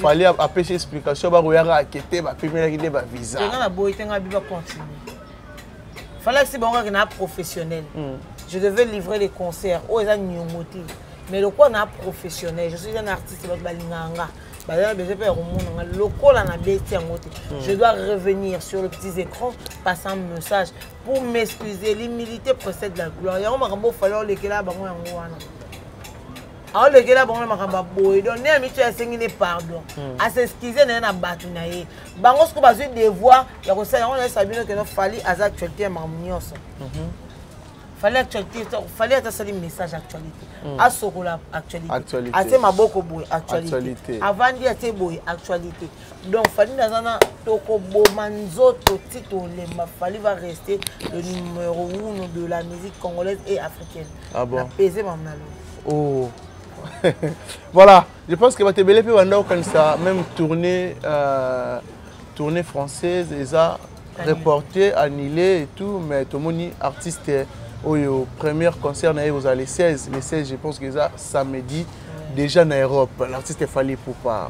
fallait apêcher explication ba ko ya raqueter ba premier qui ba visa nga na boy tenga bi ba continuer fallait que c'est bon que na professionnel je devais livrer les concerts aux nyomoti Mais le quoi, on a professionnel. Je suis un artiste, je dois revenir sur le petit écran, passer un message pour m'excuser. L'humilité précède la gloire. Alors le gars bon makamba boy donc né ami tu as sengine pardon à s'excuser na batu na ye bango ce que bazu devoir ya ko ça on a sabino que no fali az actualité mamnioso fallait actualité fallait ata sali message actualité a sokola actualité ate maboko boy actualité avant dia te boy actualité donc fallait nazana toko bomanzo to tito le ma fallait va rester le numéro 1 de la musique congolaise et africaine. Ah bon. Peser mamnalo. Oh. Voilà, je pense que Batebele peut même tournée française, et ça, reporté, annulé et tout, mais tout le monde artiste au premier concert vous allez le 16, je pense que ça samedi déjà en Europe, l'artiste est fallu pour pas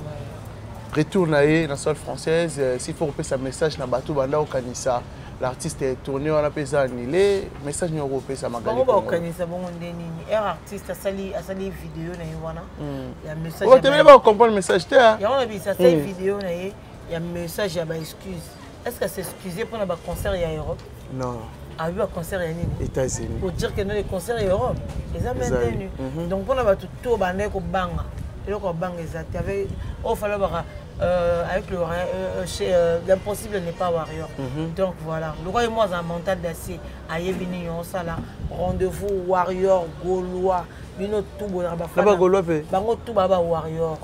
retourner dans la salle française, s'il faut repasser un message dans Batou Banda au Kanissa. L'artiste est tourné, on a fait ça annulé, message n'y européen ça m'a gagné. Comment organiser bon un artiste a sali vidéo na ywana. Il y a message. On te pas comprendre le message là. Il y a on a vu ça c'est vidéo na il y a message il y a excuse. Est-ce que c'est excusé pour un concert en Europe? Non. A vu un concert en États-Unis. Pour dire que nous les concerts en Europe, ils ont maintenu. Donc on a tout bandé ko banga. Et donc on banga exact avec au fallait avec le l'impossible n'est pas warrior. Donc voilà. Le roi et moi un mental d'acier. Aïe vini on ça là. Rendez-vous warrior gaulois. Bino tout bon là-bas. Là-bas gaulois pe. Bango tout baba warrior.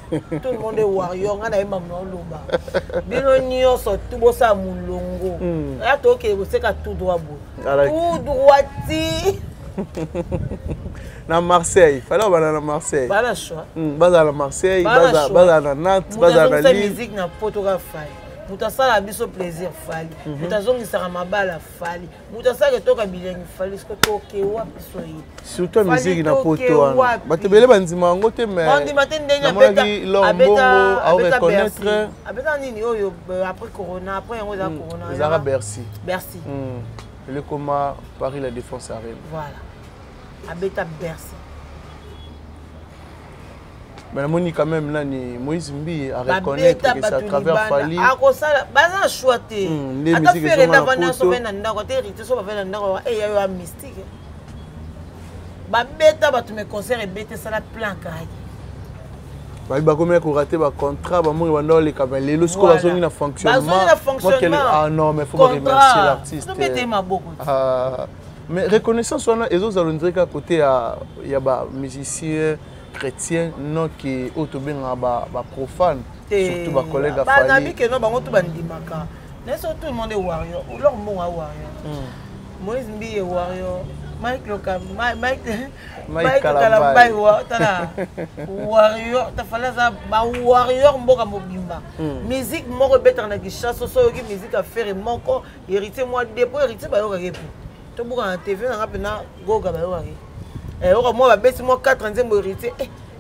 Tout le monde est warrior. On a même non loba. Bino nyo so tout bo sa mulongo. Là to que vous c'est qu'à tout droit beau. Tout droiti. Na Marseille, fallait aller à Marseille. Pas le choix. Baza à Marseille, baza à Nantes, baza à Lille. Musique na photographe fali. Mutasa la biso plaisir fali. Mutazongi sara mabala fali. Mutasa ke toka bilengi fali sko toke wapi soyi. Surtout musique na poto wana. Batebele bandima ngo te mais. Bandima te ndenya beta à reconnaître. Abeta nini oyo après corona, après on a corona. Zara Bercy. Bercy. Le coma Paris la Défense Arène. Voilà. Abeta Bercy. Mais la Moni quand même là ni Moïse Mbi à reconnaître que c'est à travers Fali. Ah comme ça baza choité. Les musiques sont na poto. So na ndako te rite so ba na ndako e ya yo mystique. Ba beta ba tu me concert et beta ça la plan kai. Ba ba comme ko rater ba contrat ba mo ba les caméras les lorsque ba zongi na fonctionnement. Ah non mais faut remercier l'artiste. Mais reconnaissance on a les autres allons dire qu'à côté il y a ba musiciens chrétiens non qui autobenga ba profane surtout ba collègues ba nabi que non bango tout bandimaka. Mais surtout tout le monde est warrior. Leur mot a warrior. Moïse Mbi est warrior. Mike Loka Mike Kalambay tala warrior ta fala za ba warrior mboka mobimba. Musique moko betra na Kinshasa so yoki musique à faire moko hérité moi depuis hérité ba yoka kepu. To buka na TV na rapena goga ba yoka. Et ora moi ba besi moi 4e hérité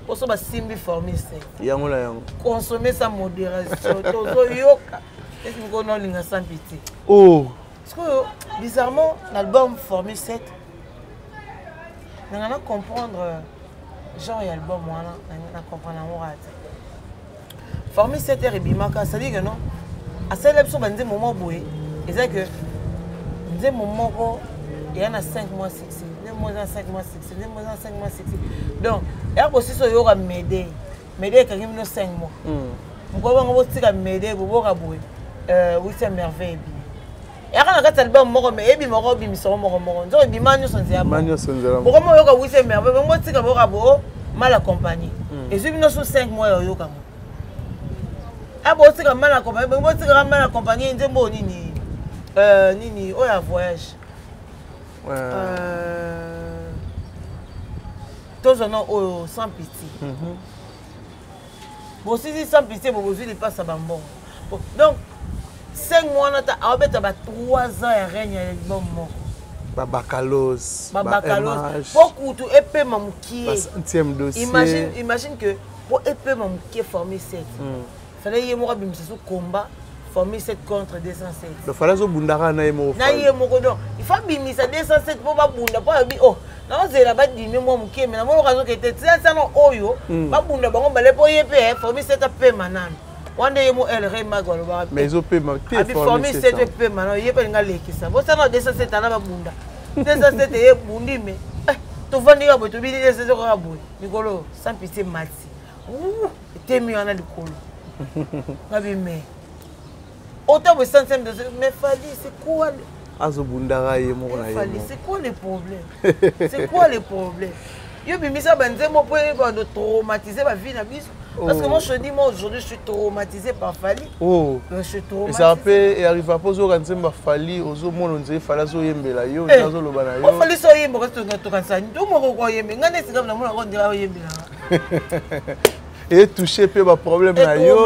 pour ça ba simbi formé c'est. Yango la yango. Consommer sa modération tozo yoka. Est-ce que vous connaissez l'inga sans pitié? Oh. Parce que bizarrement l'album Formule 7 on a comprendre genre y album voilà on a comprendre en rate. Formule 7 et bimaka ça dit que non à cette émission bandé moment boé et c'est que des moments où il y en a 5 mois 6 des mois 5 mois 6 des mois 5 mois 6 donc il y a aussi ça y aura m'aider quand il y a 5 mois pourquoi on va dire m'aider pour voir boé oui c'est merveille. Et quand on a album moko mais ebi moko bi misoro moko nzo ebi manyo sonzela moko mo yoka wise merve mo tika boka bo mal accompagné et si bino so 5 mois yoka mo abo tika mal accompagné mo tika mal accompagné nzembo nini nini o ya voyage tous non o sans pitié bon si sans pitié bo bozui passe à bambon donc 5 mois, on a 3 ans et règne l'album. Babacalos. Beaucoup de épée mamoukié. 5e dossier. Imagine que pour épée mamoukié formé 7. Il fallait y avoir un combat. formule 7 contre 207. Le fallait au bundara na yemo. Na yemo ko donc il faut bimisa 207 pour ba bunda pour bi oh na ozela ba dimi mo muke mais na mo razo ke te ça no oyo ba bunda bango bale po yepe formule 7 pe manana. Wande yemo el remag walo ba. Mais zo pe ma te formule 7 pe manana yepe nga lekisa. Bo ça no 207 na ba bunda. 207 ye bundi me. To vandi ba bo to bi 207 ko ba bo. Nikolo sans pitié mati. Ouh, temi wana likolo. Ngabi me. Autant de centièmes de mais Fally, c'est quoi c'est quoi le problème? C'est quoi le problème? Yo bimisa banze mo po de traumatiser ma vie na biso. Parce que moi je dis moi aujourd'hui je suis traumatisé par Fally. Oh. Je suis traumatisé. Et ça peut arriver à poser quand c'est Fally ozo mono nze fala zo yembela yo nazo loba na yo. O Fally so yembo ko to kansa ndo mo ko yembe ngane sika na mona ko ndira yembela. Et toucher peu problème na yo.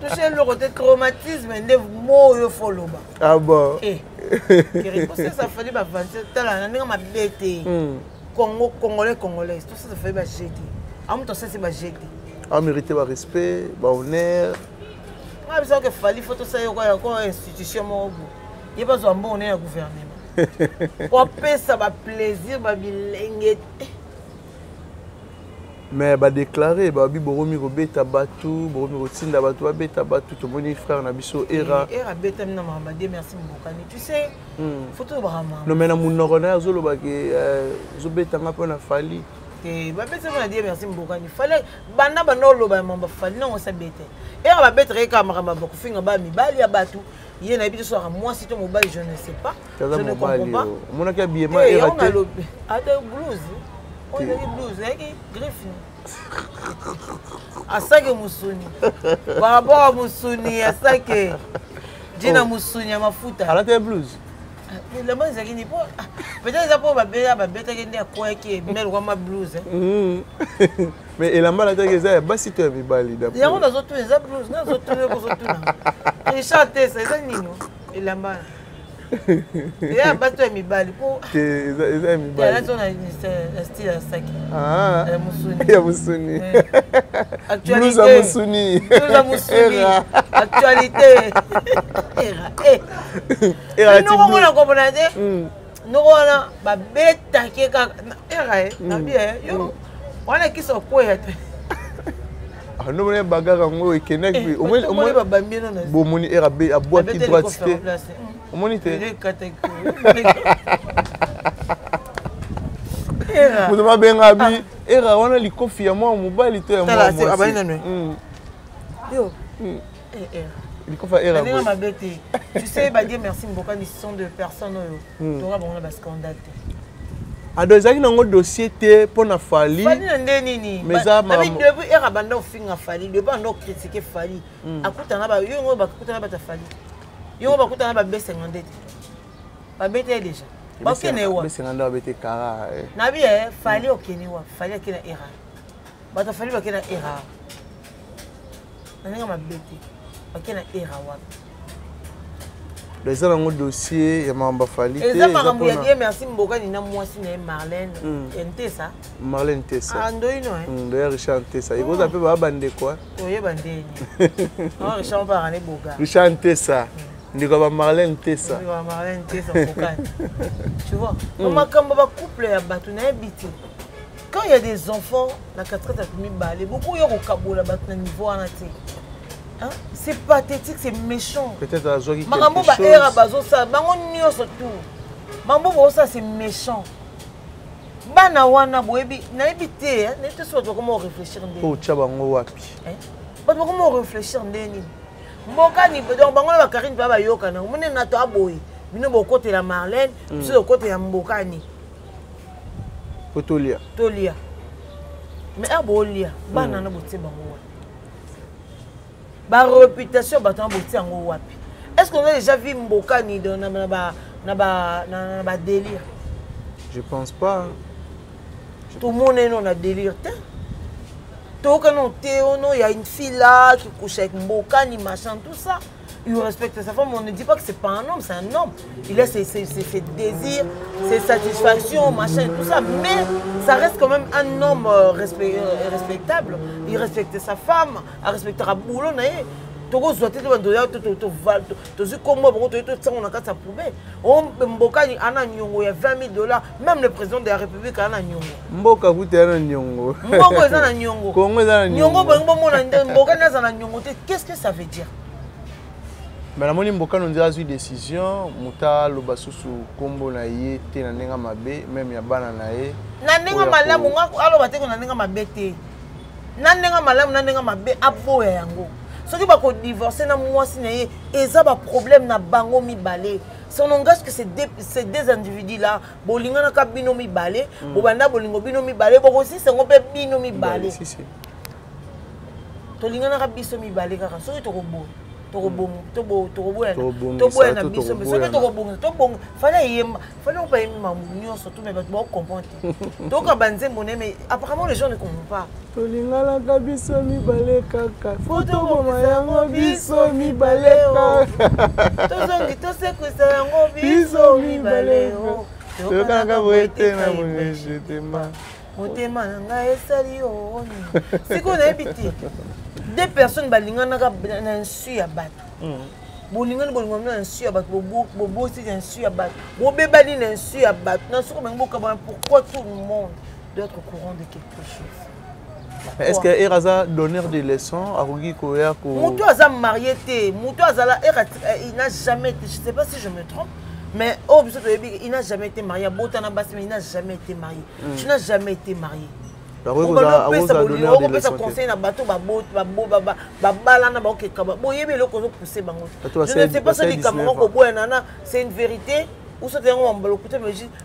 Toucher le côté traumatisme ne mo yo foloba. Ah bon. Ça fallait ba vancer tala na ma bête. Congo congolais tout ça fait ba jeter. Am to ça c'est ba jeter. A mérité ba respect, ba honneur. Moi besoin que Fally photo ça yo ko institution mo go. Il pas so bon na gouvernement. Pour ça ba plaisir ba bilenge. Mais bah déclarer bah bi boromi robeta batu boromi rotinda batu beta batu to moni frère na biso era beta na mama de merci mbokani tu sais photo brama no mena munoko na zolo ba ke zo beta ngapa na Fally ba beta na de merci mbokani fallait banda banolo ba mamba Fally non ça beta era ba beta ka mama ba kufinga ba mibali ya batu ye na biso à moi si to mobile je ne sais pas je ne comprends pas mona ka biema era te ata blues. On a des blues, griffe. Asake Musuni. Par rapport à Musuni, Asake. Dina Musuni à mafuta. Elle a des blues. Le monde c'est qui pas. Peut-être ça pour ma bête qui est quoi qui mêle ma blues. Mais elle a mal à dire ça, bah si tu as mis bali d'après. Il y a on a autres les blues, on a autres. Et chanter c'est nino. Il a mal. Il y a un bateau mi bali pour que mi bali. Là on a un style Asake. Ah. Musuni. Ya Musuni. Actualité. Blues Musuni. Blues Musuni. Actualité. Era. Nous on a compris. Nous on a ba beta qui ka era na bien yo. On a qui sont quoi ah non mais bagarre ngo ekenek bi au moins ba bambino na. Bon moni era be a boîte qui droite cité. Au moins te. Era. Vous ma benga bi era wana likofi ya moi mobile to ya moi. Tala c'est abana no. Yo. Likofa era. Tu sais ba dire merci mbokani ce sont de personnes to ra bon na ba scandale. Ado ezaki nango dossier te pona Fally. Fally na ndeni ni. Mais ça ma depuis era banda ofinga Fally, depuis banda critiquer Fally. Akutana ba yo ngo bakutana ba ta Fally. Yo bakutana ba B50 ba bete déjà. Ba kene wa. B50 ba bete kara. Na bi Fally okeni wa, Fally akena era. Ba ta Fally ba kena era. Na ma bete. Ba kena era wa. Les gens ont un dossier, il y a un Fally. Et ça, marambo ya die merci mbokani na mwasi na Marlène. Ntesa. Marlène Ntesa. Ah ndoino D'ailleurs Richard Ntesa. Il faut appeler ba bande quoi? Oye bandeni. Ah Richard ba rane boga. Richard Ntesa. Ndiko ba Marlène Ntesa. Ndiko ba Marlène Ntesa mbokani. Tu vois? Comment kamba ba couple ya batu na habité. Quand il y a des enfants na 4 ans mi balé, beaucoup yo ko kabola batu na niveau ana te. Hein? C'est pathétique, c'est méchant. Peut-être à Zogi quelque chose. Mambo ça c'est méchant. Bana wana boebi na ebité, ne te soit comment réfléchir ndeni. Oh tchabango wapi. Hein? Pas comment réfléchir ndeni. Mboka ni donc bango ba Karine ba yoka na mone na to aboyi. Bino bo côté la Marlène, sur côté ya Mboka ni. Potolia. Tolia. Mais abolia, bana na boté bango. Ba réputation batant botti en wapi. Est-ce qu'on a déjà vu Mboka ni dans na délire? Je pense pas. Tout le monde est dans délire. Tout quand on il y a une fille là qui couche avec Mboka ni machin tout ça. il respecte sa femme. On ne dit pas que c'est pas un homme, c'est un homme. Il a ses désirs, ses satisfactions, machin, tout ça. Mais ça reste quand même un homme respectable. Il respecte sa femme, il respectera boulot. Même le président de la République a un nyongo. Mboka vous un nyongo. Mboka est un nyongo. Congo est un nyongo. Qu'est-ce que ça veut dire? Mais la moni mboka nous a eu décision, muta loba susu kombo na ye te na nenga mabe, même ya bana na ye. Na nenga malamu ngako aloba te ko na nenga mabe te. Na nenga malamu na nenga mabe aboya yango. Soki bako divorcer na mwasi na ye, eza ba problème na bango mibale. Ça n'engage que ces deux individus là, bolinga na ka bino mibale, bobanda bolingo bino mibale, boko si sengo pe bino mibale. Si si. To linga na ka biso mibale kaka, soki to kobo. Fallait surtout mais comprendre. Donc mais apparemment les gens ne comprennent pas. Deux personnes balingana na nsu ya bato. Bolingana bolingana na nsu ya bato, bobo si na nsu ya bato. Bobebali na nsu ya bato. Na soko mboka ba pourquoi tout le monde doit être au courant de quelque chose. Est-ce que Eraza donneur de leçons à Rugi Koya ko Moutou aza marié té, Moutou azala il n'a jamais été, je sais pas si je me trompe. Mais oh, il n'a jamais été marié. Botana Bassi, mais il n'a jamais été marié. Tu n'as jamais été marié. On a ça conseille na bateau je ne sais pas si c'est une vérité ou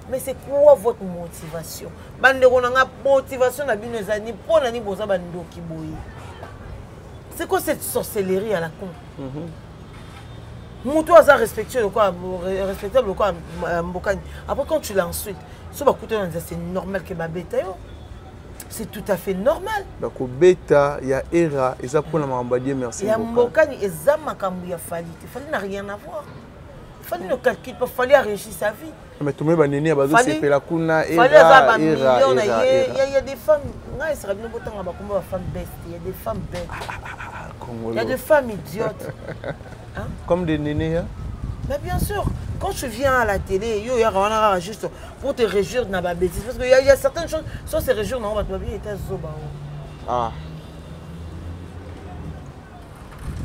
mais c'est quoi votre motivation? Motivation c'est quoi cette sorcellerie à la con? Moutou a respectueux respectable quoi Mbokani. Après quand tu l'insultes, c'est normal que babeta yo. C'est tout à fait normal. Donc bêta, il y a era, et ça pour la mambadier merci. Il y a Mbokani et Zamakambu ya Fali. Il fallait n'a rien à voir. Il fallait ne calcule pas, il fallait réussir sa vie. Mais tout le monde a bazo c'est pelakuna era. Il y a des femmes, nga sera bien botan ba komba ba femme bête, il y a des femmes bêtes. Il y a des femmes idiotes. Hein? Comme des nénés hein? Mais bien sûr. Quand tu viens à la télé, il y a juste pour te réjouir de la bêtise. Parce qu'il y a certaines choses, sans se réjouir, non, on va te dire, il zoba. Ah.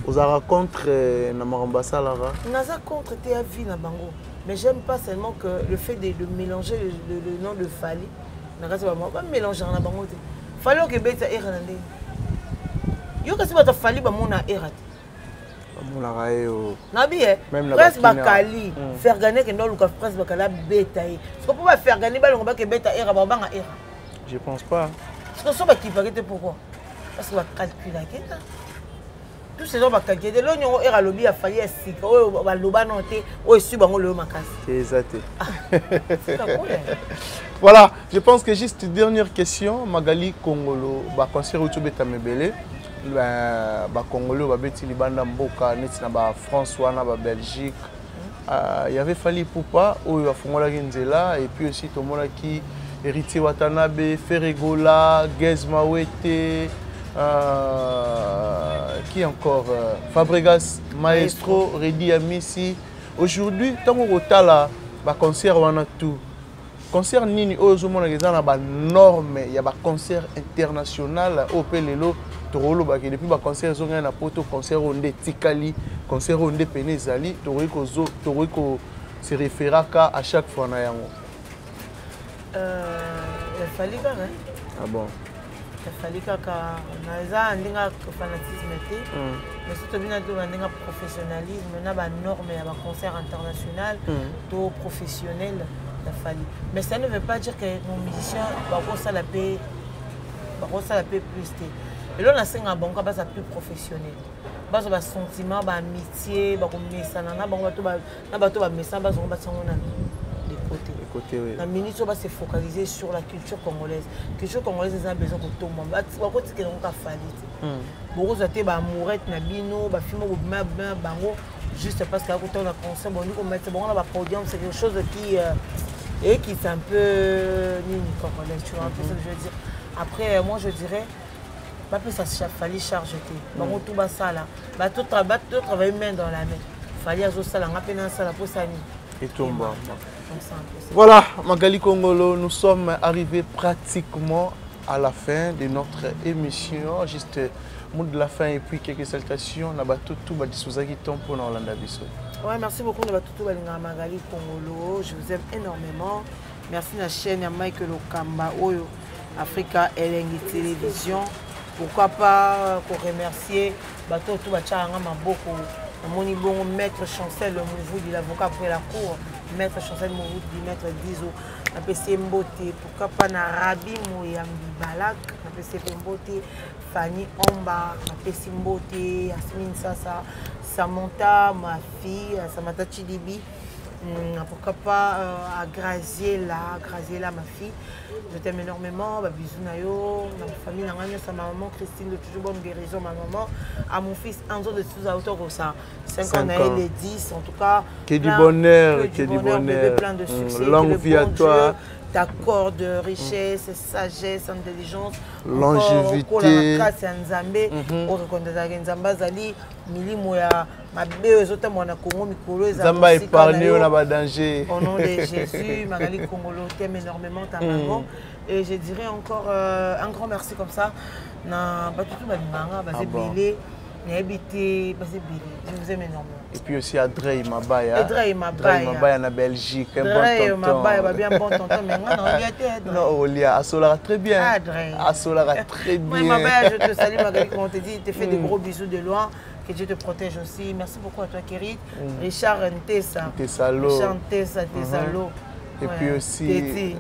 Vous avez contre Namaramba Salara? Nous avons contre TAV Nabango. Mais j'aime pas seulement que le fait de mélanger le nom de Fali. Nous avons pas mélanger en Nabango. Fali que bêta errandé. Yo que si tu Fali, bah mon a erraté. Nabi presque bakali faire gagner que non le presque bakala beta est-ce qu'on peut pas faire gagner balon ba que beta era ba banga era? Je pense pas. Parce que ça va qui paraît pourquoi? Parce que va calculer que tous ces gens va calculer l'oignon era lobby a failli sika o ba loba noté o su bango le makasi. C'est exact. Voilà, je pense que juste dernière question Magali Kongolo ba concert au Tubeta Mebele. Ba Congolais ba beti libanda mboka neti na ba François na ba Belgique il y avait fallu poupa oyo afongola nzela et puis aussi tomona ki Héritier Watanabe Ferregola Gez Mawete qui encore Fabregas Maestro Redi Amisi aujourd'hui tango kotala ba concert wana tout concert nini ozo mona gezana ba norme ya ba concert international au pelelo depuis le concert zonga na poto concert onde tikali concert onde penezali toriko se référa à chaque fois na yango fallait quand même ah bon fallait kaka na za ndinga fanatisme té mais surtout bien de ndinga professionnalisme na ba norme ya ba concert international to professionnel la fallait mais ça ne veut pas dire que mon musicien va ça la paix plus té. Et là, on a un bon cas plus professionnel. On a un sentiment, une amitié, on a un message, des côtés. La minute, on va se focaliser sur la culture congolaise. La culture congolaise, c'est un besoin que tout le monde. On va continuer à faire. Beaucoup de amourette, nabino, film, bango. juste parce qu'à côté on a concert, bon, nous on met bon, on a podium, c'est quelque chose qui c'est un peu nini congolais, tu vois, un peu ce que je veux dire. Après, moi je dirais, pas plus ça fallait charger. Bon, tout bas ça là, bah tout travailler main dans la main. Fallait azo ça là, on a peine ça là pour ça ni. Et tombe. Voilà, Magali Kongolo, nous sommes arrivés pratiquement à la fin de notre émission. Juste mot de la fin et puis quelques salutations. Nabatutu Badisuzaki Tompo na Olanda Biso. Ouais, merci beaucoup Nabatutu Balinga Magali Kongolo. Je vous aime énormément. Merci la chaîne ya Michael Okamba Oyo Africa Elengi Télévision. Pourquoi pas pour remercier Batutu Bachanga Maboko. Moni bon maître Chancel Mouvoudi, l'avocat après la cour. Maître Chancel Mouvoudi, maître Dizo. Na PC Mbote, pourquoi pas na Rabi Mouyambi Balak, na PC Mbote, Fanny Omba, na PC Mbote, Yasmine Sasa, Samantha, ma fille, Samantha Chidibi, pourquoi pas à Graziella, ma fille. Je t'aime énormément, bisous Nayo, ma famille, ma maman Christine de toujours bonne guérison, ma maman, à mon fils Anzo de sous auto comme ça. 5 ans, les 10, en tout cas. Que du bonheur, bébé, plein de succès. Longue vie à toi. T'accordes de richesse, sagesse, intelligence, longévité. Zamba épargné, on a pas danger. Au nom de Jésus, Magali Kongolo t'aime énormément ta maman. Et je dirais encore un grand merci comme ça. Je vous aime énormément. Et puis aussi à Drey Mabaya. Drey Mabaya en Belgique. Drey Mabaya, bien bon tonton, mais moi, non, non, Olia, Asolara très bien. Asolara très bien. Oui, Mabaya, je te salue, Magali, comme on te dit, je te fais des gros bisous de loin. Que Dieu te protège aussi. Merci beaucoup à toi, Kérit. Richard Ntessa. Richard Ntessa, Tessalo. Et puis aussi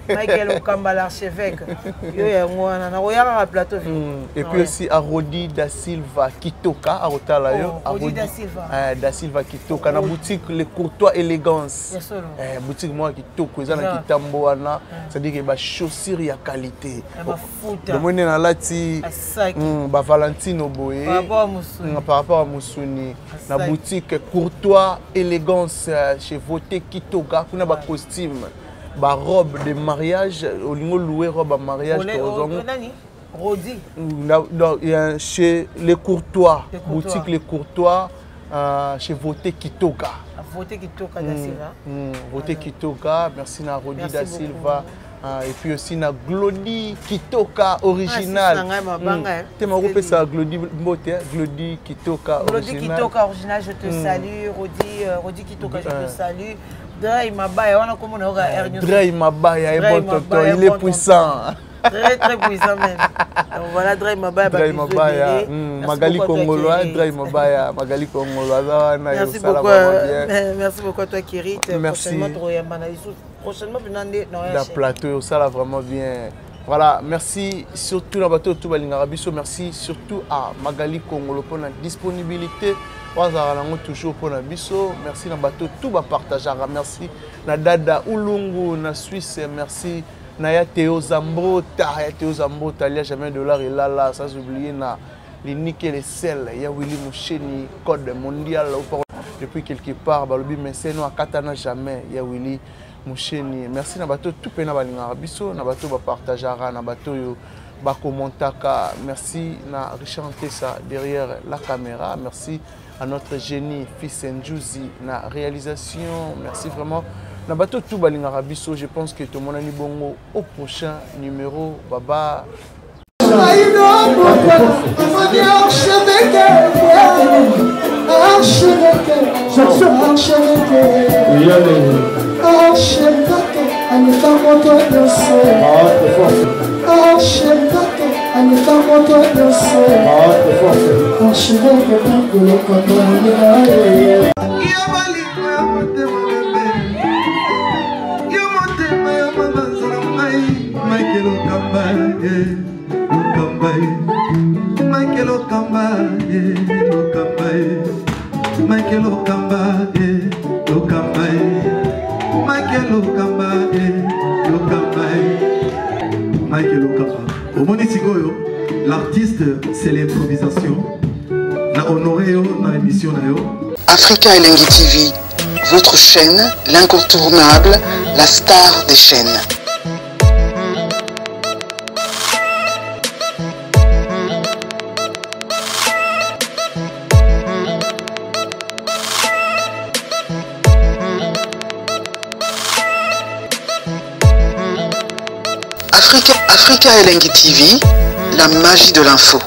Michael Okamba l'archevêque. Et puis aussi à Rodi da Silva Kitoka à Rotalayo. Rodi da Silva Kitoka na boutique Les Courtois Élégance. Boutique moi Kitoko ezana kitambo wana, c'est-à-dire que ba chaussures ya qualité. Le monde na lati ba Valentino Boé par rapport à Musuni. Na boutique Courtois Élégance chez Voté Kitoka kuna ba costume, ba robe de mariage, au niveau louer robe à mariage. Rodi. Chez Les Courtois, boutique Les Courtois, chez Voté Kitoka. Voté Kitoka da Silva. Voté Kitoka, merci na Rodi da Silva. Et puis aussi na Glody Kitoka original. Tu m'as repéré ça, Glody Mbote, Glody Kitoka original. Glody Kitoka original, je te salue. Rodi Kitoka, je te salue. Drey Mabaya, on a comme on a Drey Mabaya, bon tonton, il est puissant. Très très puissant même. Donc voilà, Drey Mabaya, Magali Kongolo, Drey Mabaya, Magali Kongolo. Merci beaucoup à toi, Kérit. Merci. Prochainement, la plateau, ça là vraiment bien. Voilà, merci surtout à bateau tout Balingarabiso, merci surtout à Magali Kongolo pour la disponibilité. Toujours pour la biso, merci na bateau tout va partager, merci na Dada Ulungu na Suisse, merci na ya Théo Zambota, il y a jamais $, et là, sans oublier na les nickel et sel, il y a Willy Moucheni, code mondial, depuis quelque part, balobi mais c'est nous à Katana jamais, il y a Willy Moucheni, merci na bateau tout pena Balingarabiso, na bateau va partager, na bateau yo Bako Montaka, merci na Richard Ntessa derrière la caméra, merci à notre génie fils Njouzi na réalisation, merci vraiment na bateau tout Balingarabiso, je pense que tout le monde a dit bongo au prochain numéro, baba. Michael Okamba, Michael Okamba, Michael Okamba, Michael Okamba. Au Monisigoyo, l'artiste, c'est l'improvisation. Na na honoré yo na émission na yo. Africa Elengi TV, votre chaîne, l'incontournable, la star des chaînes. Africa Elengi TV, la magie de l'info.